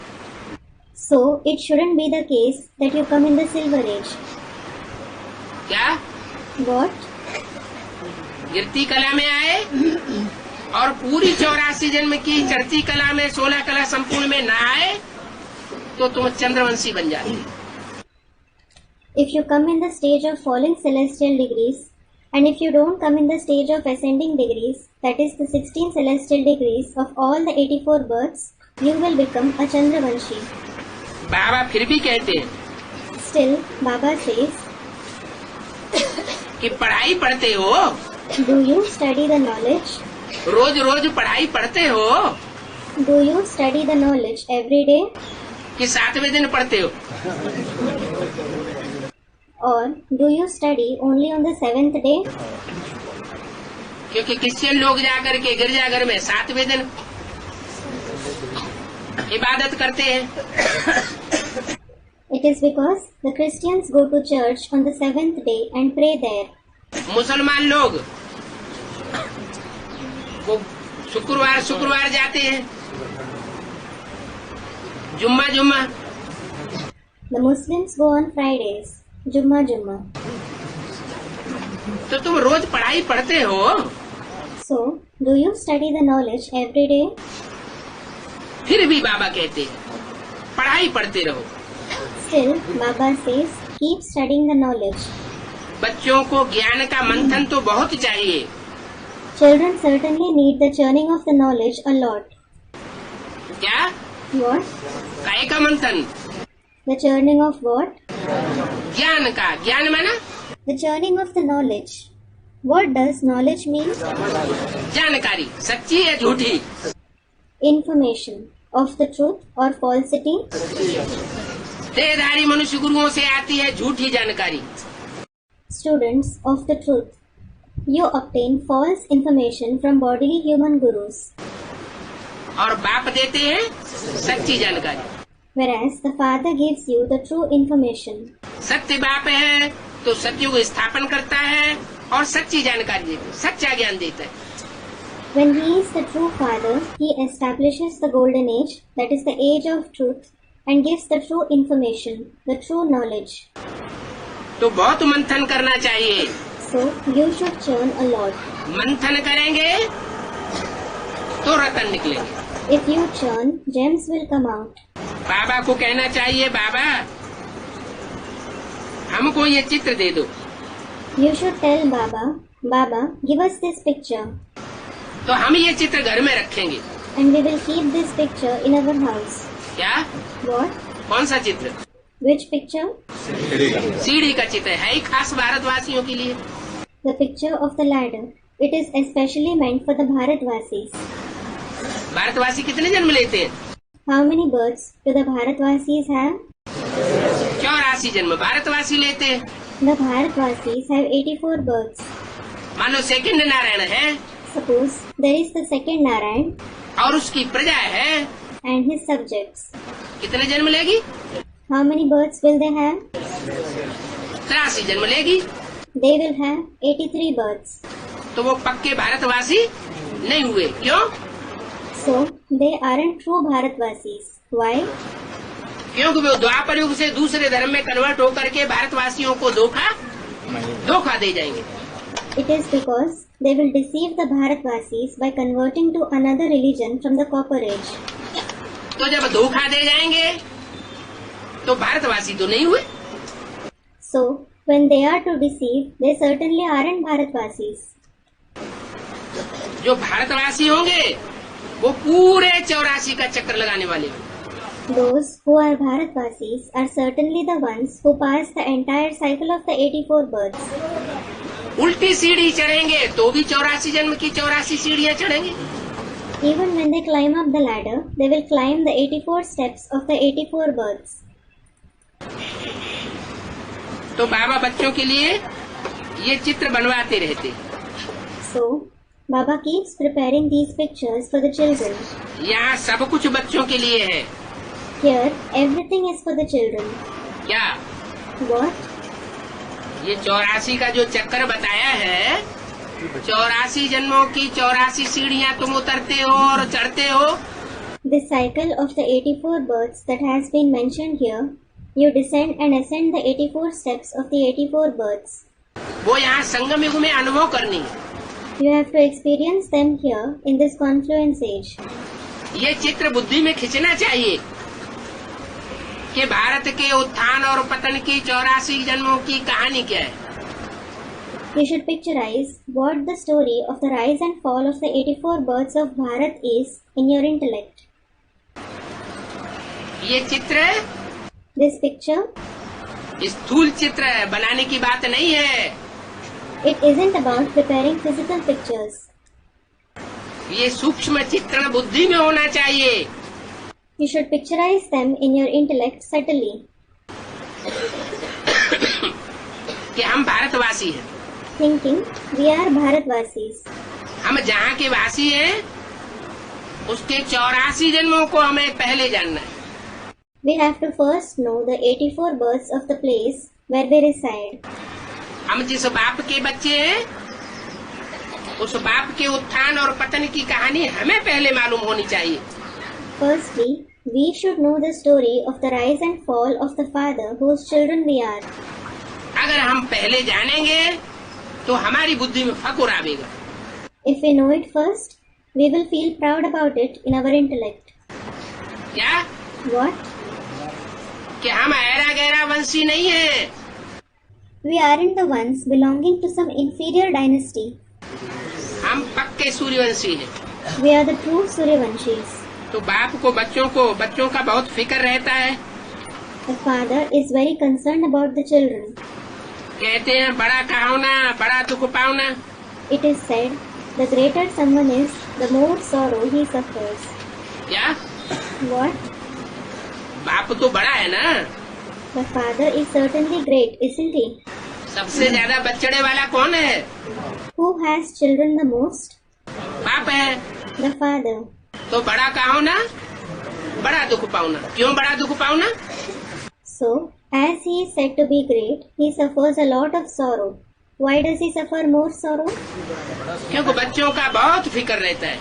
So, it shouldn't be the case that you come in the silver age. क्या? What? गिरती कला में आए और पूरी 84 जन्म की चढ़ती कला में 16 कला संपूर्ण में न आए तो तुम चंद्रवंशी बन जाते। If you come in the stage of falling celestial degrees, and if you don't come in the stage of ascending degrees, that is the 16 celestial degrees of all the 84 births, you will become a Chandravanshi. बाबा फिर भी कहते हैं Still, Baba says, कि पढ़ाई पढ़ते हो, do you study the knowledge? रोज रोज पढ़ाई पढ़ते हो Do you study the knowledge every day? कि 7वें दिन पढ़ते हो? Or do you study only on the 7th day? क्योंकि क्रिश्चियन लोग जाकर के गिरजाघर में 7वें दिन इबादत करते हैं। It is because the Christians go to church on the seventh day and pray there. मुसलमान लोग वो शुक्रवार जाते हैं, जुम्मा। The Muslims go on Fridays, Jumma. तो तुम रोज पढ़ाई पढ़ते हो? So, do you study the knowledge every day? फिर भी बाबा कहते हैं पढ़ाई पढ़ते रहो। Still, Baba says, keep studying the knowledge. बच्चों को ज्ञान का मंथन तो बहुत चाहिए। Children certainly need the churning of the knowledge a lot. क्या? What? काय का मंथन? The churning of what? ज्ञान का। ज्ञान माना? The churning of the knowledge. What does knowledge mean? जानकारी, सच्ची या झूठी? Information of the truth or falsity. देहधारी मनुष्य गुरुओं से आती है झूठी जानकारी। Students of the truth. You obtain false information from bodily human gurus. और बाप देते हैं सच्ची जानकारी। Whereas the Father gives you the true information. सत्य बाप है तो सत्य को स्थापन करता है और सच्ची जानकारी देता है, सच्चा ज्ञान देता है। When he is the true Father, he establishes the golden age, that is the age of truth, and gives the true information, the true knowledge. तो बहुत मंथन करना चाहिए। So, you should churn a lot. मंथन करेंगे तो रतन निकलेंगे। If you churn, gems will come out. बाबा को कहना चाहिए, बाबा हमको ये चित्र दे दो। You should tell Baba, Baba, give us this picture. तो हम ये चित्र घर में रखेंगे। And we will keep this picture in our house. क्या? What? कौन सा चित्र? Which picture? सीढ़ी का चित्र है ही खास भारतवासियों के लिए। The picture of the ladder. It is especially meant for the Bharatvasis. भारतवासी कितने जन्म लेते हैं? How many births do the Bharatvasis have? 84 जन्म भारतवासी लेते हैं। The Bharatvasis have 84 births. मानो सेकंड नारायण है Suppose there is the second Narayan और उसकी प्रजा है, and his subjects. कितने जन्म लेगी? How many births will they have? 83 जन्म लेगी। They will have 83 births. तो वो पक्के भारतवासी नहीं हुए। क्यों? So, they aren't true Bharatvasis. Why? क्योंकि वो द्वापर युग से दूसरे धर्म में कन्वर्ट होकर के भारतवासियों को धोखा दे जाएंगे। It is because they will deceive the Bharatvasis by converting to another religion from the Copper Age. तो जब धोखा दे जाएंगे तो भारतवासी तो नहीं हुए। So, when they are to deceive, they certainly aren't Bharatvasis. जो भारतवासी होंगे वो पूरे 84 का चक्कर लगाने वाले होंगे। Those who are Bharatvasis are certainly the ones who pass the entire cycle of the 84 births. उल्टी सीढ़ी चढ़ेंगे तो भी 84 जन्म की 84 सीढ़ियाँ चढ़ेंगे। Even when they climb up the ladder, they will climb the 84 steps of the 84 births. तो बाबा बच्चों के लिए ये चित्र बनवाते रहते। So, Baba keeps preparing these pictures for the children. यहाँ सब कुछ बच्चों के लिए है। Here, everything is for the children. क्या? What? ये 84 का जो चक्कर बताया है, 84 जन्मों की 84 सीढ़ियाँ तुम उतरते हो और चढ़ते हो। This cycle of the 84 births that has been mentioned here, you descend and ascend the 84 steps of the 84 births. वो यहाँ संगम युग में अनुभव करनी है। You have to experience them here in this confluence age. ये चित्र बुद्धि में खींचना चाहिए कि भारत के उत्थान और पतन की 84 जन्मों की कहानी क्या है। You should picturize what the story of the rise and fall of the 84 births of Bharat is in your intellect. ये चित्र This picture, स्थूल चित्र बनाने की बात नहीं है। it isn't about preparing physical pictures. ये सूक्ष्म चित्रण बुद्धि में होना चाहिए। You should picturize them in your intellect subtly. कि हम भारतवासी हैं। Thinking, we are Bharatvasis. हम जहाँ के वासी हैं उसके 84 जन्मों को हमें पहले जानना है। We have to first know the 84 births of the place where we reside. हम जिस बाप के बच्चे हैं, उस बाप के उत्थान और पतन की कहानी हमें पहले मालूम होनी चाहिए। Firstly, we should know the story of the rise and fall of the Father whose children we are. अगर हम पहले जानेंगे तो हमारी बुद्धि में फकुर आवेगा। If we know it first, we will feel proud about it in our intellect. क्या? What? कि हम ऐरा गैरा वंशी नहीं है। We aren't the ones belonging to some inferior dynasty. हम पक्के सूर्यवंशी हैं। We are the true Suryavanshis. तो बाप को बच्चों का बहुत फिक्र रहता है। The father is very concerned about the children. कहते हैं बड़ा कहावना बड़ा दुख पावना। It is said, the greater someone is, the more sorrow he suffers. क्या? What? बाप तो बड़ा है ना। The father is certainly great, isn't he? सबसे ज्यादा बच्चड़े वाला कौन है? Who has children the most? बाप है। The father. तो बड़ा कहावना बड़ा दुख पावना। क्यों बड़ा दुख पावना? So, as he is said to be great, he suffers a lot of sorrow. Why does he suffer more sorrow? क्योंकि बच्चों का बहुत फिक्र रहता है।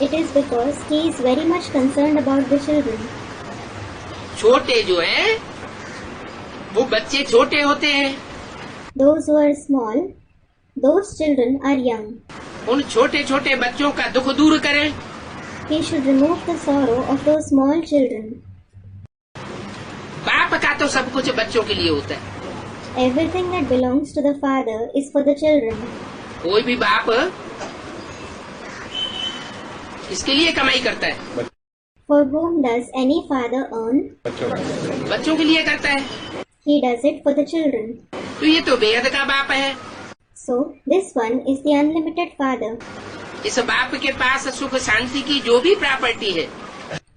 It is because he is very much concerned about the children. छोटे जो है वो बच्चे छोटे होते हैं। Those who are small, those children are young. उन छोटे छोटे बच्चों का दुख दूर करें। He should remove the sorrow of those small children. बाप का तो सब कुछ बच्चों के लिए होता है। Everything that belongs to the father is for the children. कोई भी बाप इसके लिए कमाई करता है। For whom does any father earn? बच्चों के लिए करता है। He does it for the children. तो ये तो बेहद का बाप है। So, this one is the unlimited father. इस बाप के पास सुख शांति की जो भी प्रॉपर्टी है,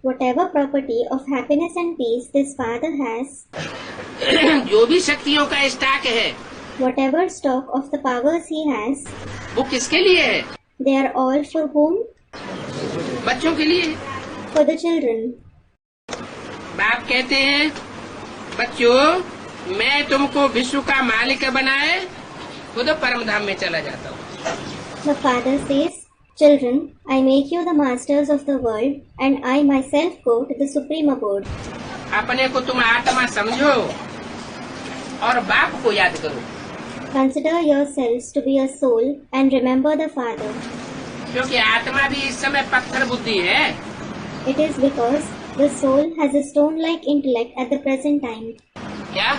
Whatever property of happiness and peace this father has, जो भी शक्तियों का स्टॉक है, whatever stock of the powers he has, वो किसके लिए है? they are all for whom? बच्चों के लिए। For the children. बाप कहते हैं बच्चों मैं तुमको विश्व का मालिक बनाए खुद परम धाम में चला जाता हूँ। The father says, children, I make you the masters of the world and I myself go to the supreme abode. अपने को तुम आत्मा समझो और बाप को याद करो। Consider yourselves to be a soul and remember the father. क्योंकि आत्मा भी इस समय पत्थर बुद्धि है। It is because the soul has a stone-like intellect at the present time. क्या?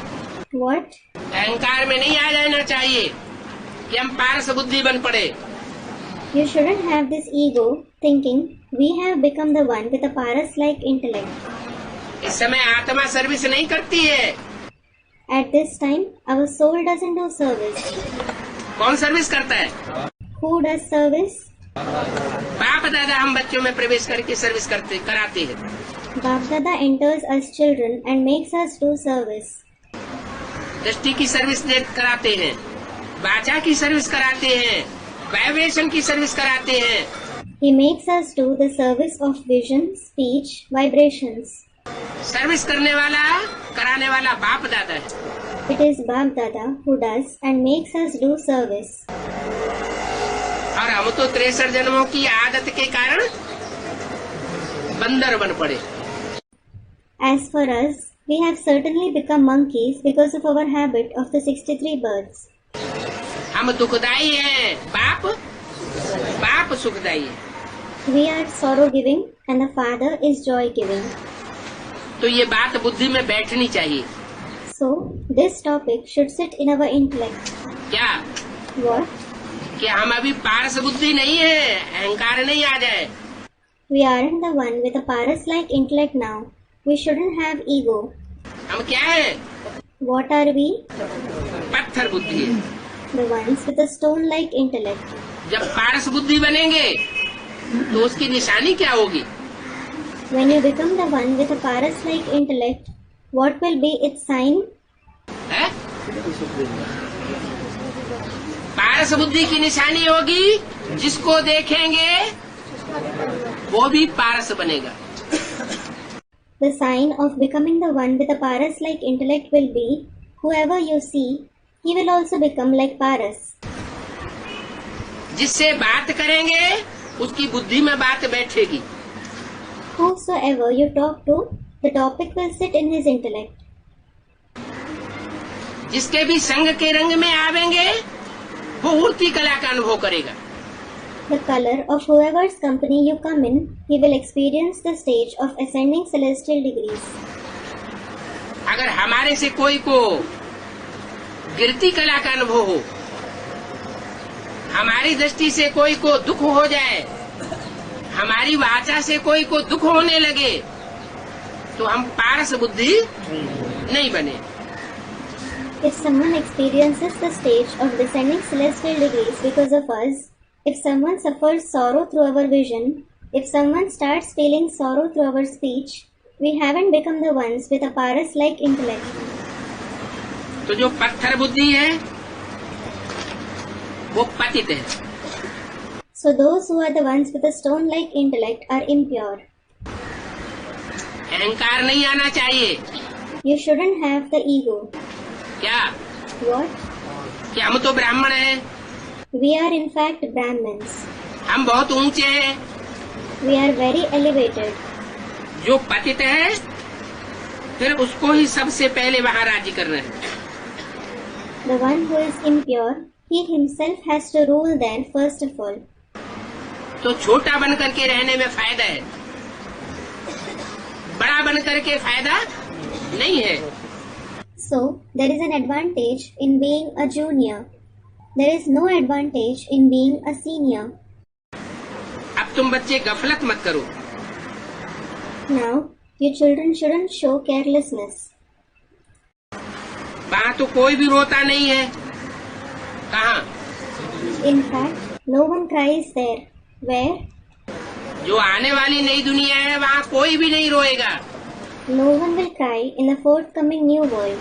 What? अहंकार में नहीं आ जाना चाहिए कि हम पारस बुद्धि बन पड़े। You shouldn't have this ego thinking we have become the one with a paras-like intellect. इस समय आत्मा सर्विस नहीं करती है। At this time, our soul doesn't do service. कौन सर्विस करता है? Who does service? बाप दादा हम बच्चों में प्रवेश करके सर्विस कराते हैं। Bap Dada enters us children and makes us do service. दृष्टि की सर्विस कराते हैं, वाचा की सर्विस कराते हैं, वाइब्रेशन की सर्विस कराते हैं। He makes us do the service of vision, speech, vibrations. Service कराने वाला बाप दादा है। It is Bap Dada who does and makes us do service. और हम तो 63 जन्मों की आदत के कारण बंदर बन पड़े। As for us, we have certainly become monkeys because of our habit of the 63 births. हम दुखदाई हैं, बाप सुखदाई है। We are sorrow-giving and the Father is joy-giving. तो ये बात बुद्धि में बैठनी चाहिए। So, this topic should sit in our intellect. क्या? What? कि हम अभी पारस बुद्धि नहीं है, अहंकार नहीं आ जाए। We aren't the one with a paras-like intellect now. We shouldn't have ego. हम क्या है? What are we? पत्थर बुद्धि है। The ones with a stone-like intellect. जब पारस बुद्धि बनेंगे तो उसकी निशानी क्या होगी? When you become the one with a paras-like intellect, what will be its sign? है? पारस बुद्धि की निशानी होगी जिसको देखेंगे वो भी पारस बनेगा। The sign of becoming the one with a Paras-like intellect will be, whoever you see, he will also become like Paras. जिससे बात करेंगे उसकी बुद्धि में बात बैठेगी। Whosoever you talk to, the topic will sit in his intellect. जिसके भी संग के रंग में आवेंगे वो मूर्ति कला का अनुभव करेगा। The color of whoever's company you come in, he will experience the stage of ascending celestial degrees. अगर हमारे से कोई को गिरती कला का अनुभव हो, हमारी दृष्टि से कोई को दुख हो जाए, हमारी वाचा से कोई को दुख होने लगे, तो हम पारस बुद्धि नहीं बने। If someone experiences the stage of descending celestial degrees because of us, if someone suffers sorrow through our vision, if someone starts feeling sorrow through our speech, we haven't become the ones with a Paras-like intellect. तो जो पत्थर बुद्धि है वो पतित है। So those who are the ones with a stone-like intellect are impure. अहंकार नहीं आना चाहिए। You shouldn't have the ego. क्या? What? कि हम तो ब्राह्मण हैं, We are in fact Brahmins. हम बहुत ऊंचे हैं। We are very elevated. जो पतित है फिर उसको ही सबसे पहले वहाँ राजी करना है। The one who is impure, he himself has to rule there first of all. तो छोटा बन करके रहने में फायदा है, बड़ा बन करके फायदा नहीं है। So, there is an advantage in being a junior. There is no advantage in being a senior. अब तुम बच्चे गफलत मत करो। Now, your children shouldn't show carelessness. वहाँ तो कोई भी रोता नहीं है। कहाँ? In fact, no one cries there. Where? जो आने वाली नई दुनिया है वहाँ कोई भी नहीं रोएगा। No one will cry in the forthcoming new world.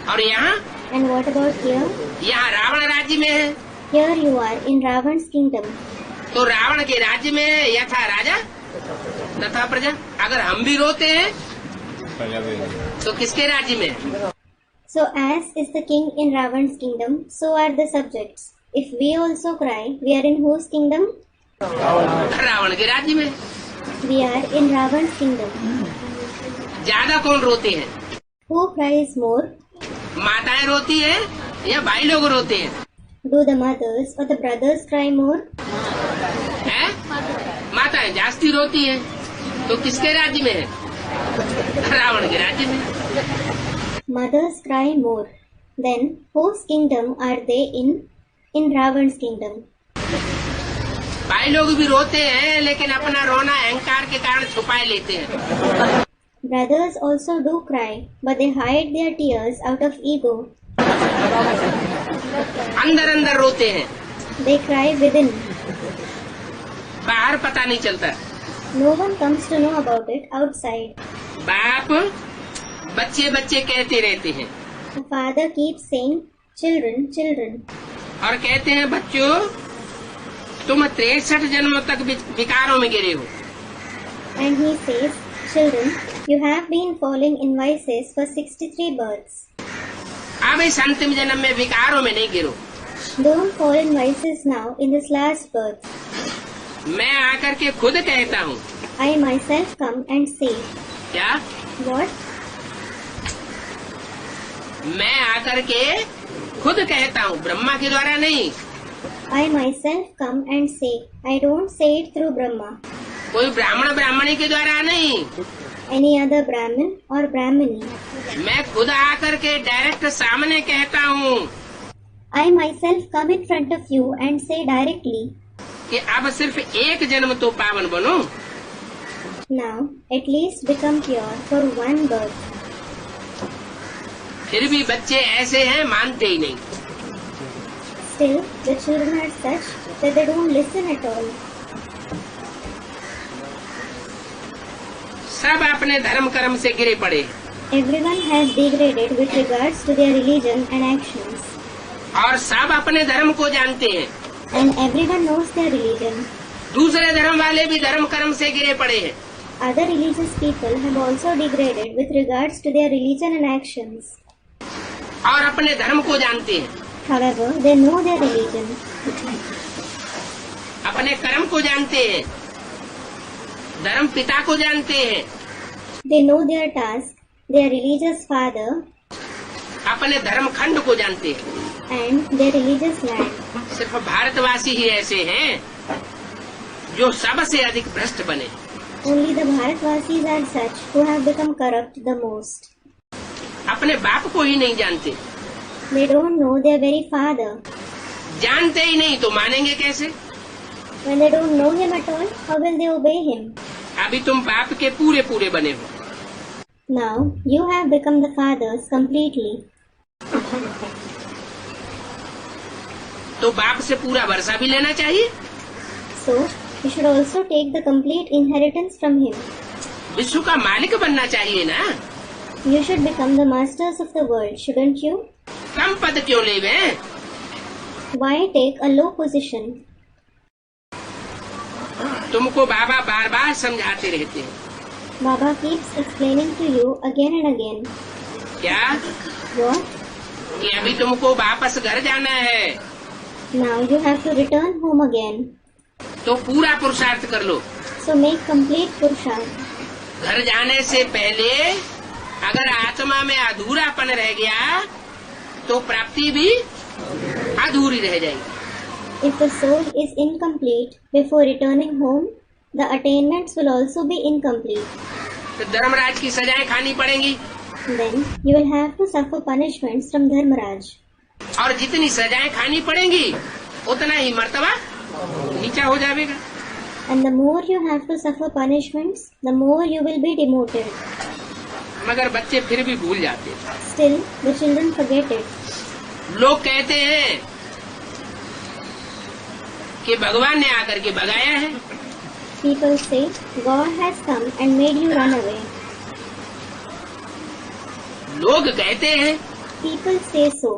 और यहाँ? And what about here? यहाँ रावण राज्य में है। Here you are in Ravan's kingdom. तो रावण के राज्य में यथा राजा तथा प्रजा। अगर हम भी रोते हैं तो किसके राज्य में? So as is the king in Ravan's kingdom, so are the subjects. If we also cry, we are in whose kingdom? Ravan के राज्य में। We are in Ravan's kingdom. ज्यादा कौन रोते हैं? Who cries more? माताएं रोती है या भाई लोग रोते हैं? Do the mothers or the brothers cry more? हैं? माताएं जास्ती रोती हैं। तो किसके राज्य में है? रावण के राज्य में। Mothers cry more. Then whose kingdom are they in? In Ravan's kingdom. भाई लोग भी रोते हैं लेकिन अपना रोना अहंकार के कारण छुपाए लेते हैं। Brothers also do cry, but they hide their tears out of ego. अंदर अंदर रोते हैं, They cry within. बाहर पता नहीं चलता। No one comes to know about it outside. बाप बच्चे बच्चे कहते रहते हैं The father keeps saying, children, children. और कहते हैं बच्चों तुम 63 जन्मों तक विकारों में गिरे हो। And he says, children, you have been falling in vices for 63 births. अब इस अंतिम जन्म में विकारों में नहीं गिरो। Don't fall in vices now in this last birth. मैं आकर के खुद कहता हूँ। I myself come and say. क्या? What? मैं आकर के खुद कहता हूँ, ब्रह्मा के द्वारा नहीं। I myself come and say. I don't say it through Brahma. कोई ब्राह्मण ब्राह्मणी के द्वारा नहीं। Any other Brahmin or Brahmini. मैं खुद आकर के डायरेक्ट सामने कहता हूँ I myself come in front of you and say directly. कि अब सिर्फ एक जन्म तो पावन बनो। Now, at least become pure for one birth. फिर भी बच्चे ऐसे हैं मानते ही नहीं। Still, the children are such that they don't listen at all. सब अपने धर्म कर्म से गिरे पड़े। Everyone has degraded with regards to their religion and actions. और सब अपने धर्म को जानते हैं। And everyone knows their religion. दूसरे धर्म वाले भी धर्म कर्म से गिरे पड़े हैं। Other religious people have also degraded with regards to their religion and actions. और अपने धर्म को जानते हैं, However, they know their religion. अपने कर्म को जानते हैं, धर्म पिता को जानते हैं, They know their task, their religious father, अपने धर्म खंड को जानते हैं। and their religious land. सिर्फ भारतवासी ही ऐसे हैं जो सबसे अधिक भ्रष्ट बने। Only the Bharatvasis are such who have become corrupt the most. अपने बाप को ही नहीं जानते, They don't know their very father. जानते ही नहीं तो मानेंगे कैसे? When they don't know him at all, how will they obey him? अभी तुम बाप के पूरे पूरे बने हो, Now you have become the fathers completely. तो बाप से पूरा वर्षा भी लेना चाहिए। So you should also take the complete inheritance from him. विश्व का मालिक बनना चाहिए ना। You should become the masters of the world, shouldn't you? कम पद क्यों लेवे? Why take a low position? तुमको बाबा बार बार समझाते रहते हैं। Baba keeps explaining to you again and again. क्या? What? कि अभी तुमको वापस घर जाना है, Now you have to return home again. तो पूरा पुरुषार्थ कर लो। So make complete purusharth. घर जाने से पहले अगर आत्मा में अधूरापन रह गया तो प्राप्ति भी अधूरी रह जाएगी। If the soul is incomplete before returning home, the attainments will also be incomplete. तो धर्मराज की सजाएं खानी पड़ेंगी, Then you will have to suffer punishments from Dharmaraj. और जितनी सजाएं खानी पड़ेंगी उतना ही मर्तबा नीचा हो जाएगा। And the more you have to suffer punishments, the more you will be demoted. मगर बच्चे फिर भी भूल जाते हैं। Still, the children forget it. लोग कहते हैं कि भगवान ने आकर के भगाया है, People say, God has come and made you run away. लोग कहते हैं, People say so.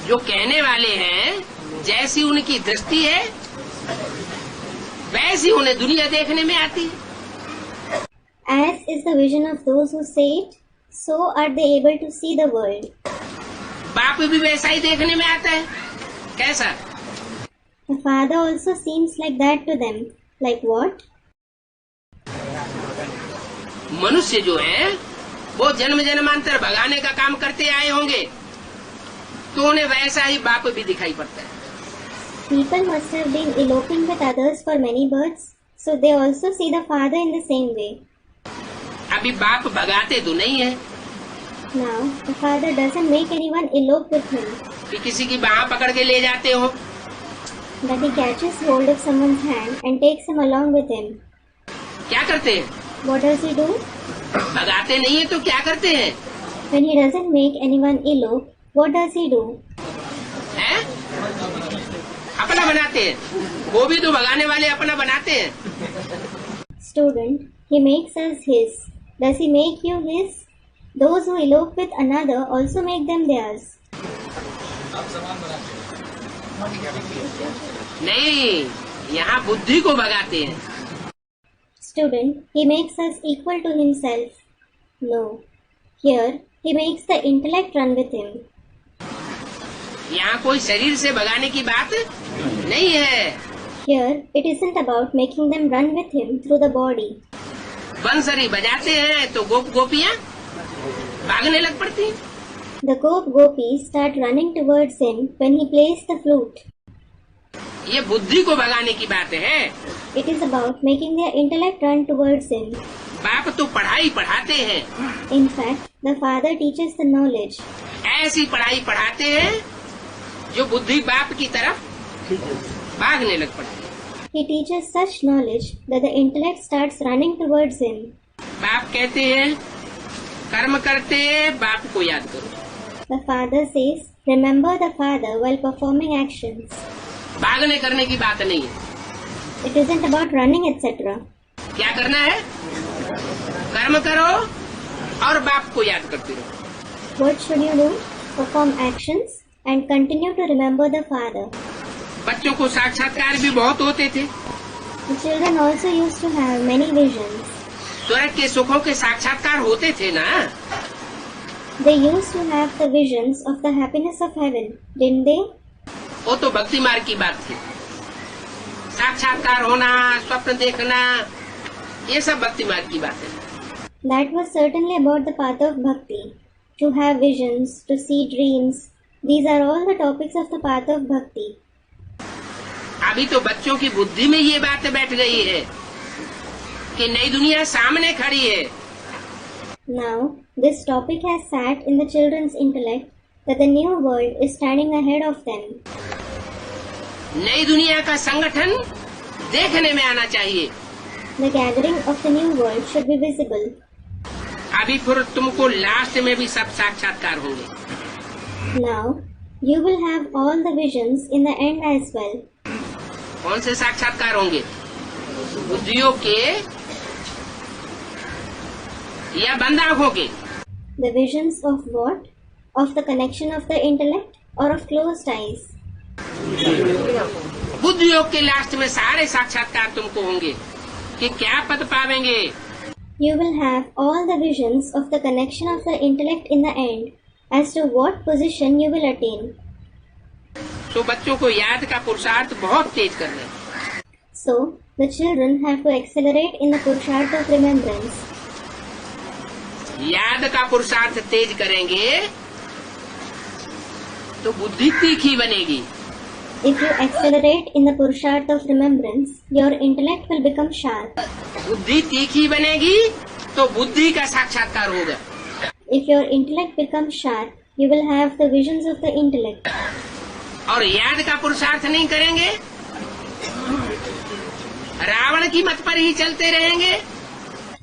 जो कहने वाले हैं जैसी उनकी दृष्टि है वैसी उन्हें दुनिया देखने में आती है। As is the vision of those who say it, so are they able to see the world. बाप भी वैसा ही देखने में आता है। कैसा? The father also seems like that to them. Like what? मनुष्य जो है वो जन्म जन्मांतर भगाने का काम करते आए होंगे तो उन्हें वैसा ही बाप भी दिखाई पड़ता है। People must have been eloping with others for many births, so they also see the father in the same way. अभी बाप भगाते तो नहीं है Now, the father doesn't make anyone elope with him, कि किसी की बाह पकड़ के ले जाते हो, that he catches hold of someone's hand and takes him along with him. क्या करते हैं? What does he do? भगाते नहीं है तो क्या करते हैं? When he doesn't make anyone elope, what does he do? हैं? अपना बनाते हैं। वो भी तो भगाने वाले अपना बनाते हैं। Student, he makes us his. Does he make you his? Those who elope with another also make them theirs. नहीं, यहाँ बुद्धि को भगाते हैं। Student, he makes us equal to himself. No. Here, he makes the intellect run with him. यहाँ कोई शरीर से भगाने की बात नहीं है। Here, it isn't about making them run with him through the body. बंसरी बजाते हैं तो गोप गोपियाँ भागने लग पड़ती हैं। The gopis start running towards him when he plays the flute. ये बुद्धि को भगाने की बात है। It is about making their intellect run towards him. बाप तो पढ़ाई पढ़ाते हैं, In fact, the father teaches the knowledge. ऐसी पढ़ाई पढ़ाते हैं जो बुद्धि बाप की तरफ भागने लग पड़ती है। He teaches such knowledge that the intellect starts running towards him. बाप कहते हैं कर्म करते बाप को याद करो। The father says, remember the father while performing actions. भागने करने की बात नहीं है। It isn't about running, etc. क्या करना है? कर्म करो और बाप को याद करते रहो। What should you do? Perform actions and continue to remember the father. बच्चों को साक्षात्कार भी बहुत होते थे। The children also used to have many visions. स्वर्ग के सुखों के साक्षात्कार होते थे ना? They used to have the visions of the happiness of heaven, didn't they? वो तो भक्ति मार्ग की बात थी। साक्षात्कार होना, स्वप्न देखना, ये सब भक्ति मार्ग की बात है। That was certainly about the path of bhakti. To have visions, to see dreams, these are all the topics of the path of bhakti. अभी तो बच्चों की बुद्धि में ये बात बैठ गई है कि नई दुनिया सामने खड़ी है। Now, this topic has sat in the children's intellect that the new world is standing ahead of them. नई दुनिया का संगठन देखने में आना चाहिए। The gathering of the new world should be visible. अभी फिर तुमको लास्ट में भी सब साक्षात्कार होंगे। Now, you will have all the visions in the end as well. कौन से साक्षात्कार होंगे? बुद्धियों के या बंद आंखों के? The visions of what? Of the connection of the intellect or of closed eyes? बुद्धियोग के लास्ट में सारे साक्षात्कार तुमको होंगे कि क्या पद पावेंगे। You will have all the visions of the connection of the intellect in the end as to what position you will attain. तो बच्चों को याद का पुरुषार्थ बहुत तेज करना है। So, the children have to accelerate in the purusharth of remembrance. याद का पुरुषार्थ तेज करेंगे तो बुद्धि तीखी बनेगी। If you accelerate in the purusharth of remembrance, your intellect will become sharp. बुद्धि तीखी बनेगी तो बुद्धि का साक्षात्कार होगा। If your intellect becomes sharp, you will have the visions of the intellect. और याद का पुरुषार्थ नहीं करेंगे, रावण की मत पर ही चलते रहेंगे।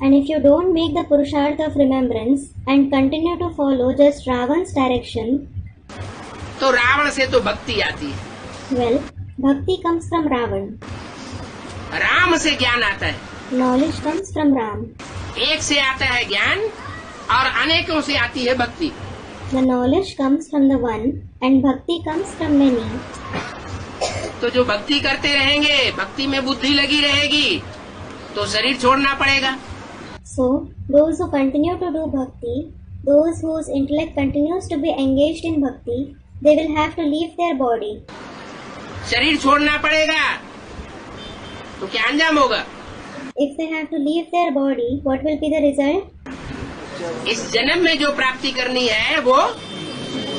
And if you don't make the purusharth of remembrance and continue to follow just Ravan's direction, तो रावण से तो भक्ति आती है। well, bhakti comes from Ravan. Ram से ज्ञान आता है। Knowledge comes from Ram. एक से आता है ज्ञान और अनेकों से आती है भक्ति। The knowledge comes from the one and bhakti comes from many. तो जो भक्ति करते रहेंगे, भक्ति में बुद्धि लगी रहेगी, तो शरीर छोड़ना पड़ेगा। So, those who continue to do bhakti, those whose intellect continues to be engaged in bhakti, they will have to leave their body. शरीर छोड़ना पड़ेगा तो क्या अंजाम होगा? If they have to leave their body, what will be the result? इस जन्म में जो प्राप्ति करनी है वो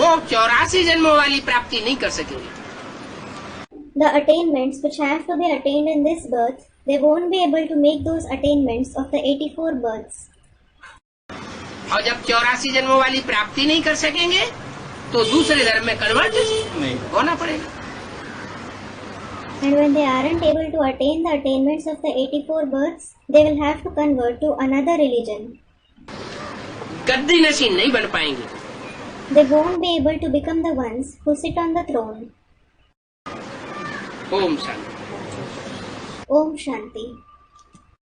84 जन्मों वाली प्राप्ति नहीं कर सकेंगे। The attainments which have to be attained in this birth, they won't be able to make those attainments of the 84 births. और जब 84 जन्मों वाली प्राप्ति नहीं कर सकेंगे तो दूसरे धर्म में कन्वर्ट होना पड़ेगा। And when they aren't able to attain the attainments of the 84 births, they will have to convert to another religion. गद्दी नशीन नहीं बन पाएंगे। They won't be able to become the ones who sit on the throne. Om Shanti. Om Shanti.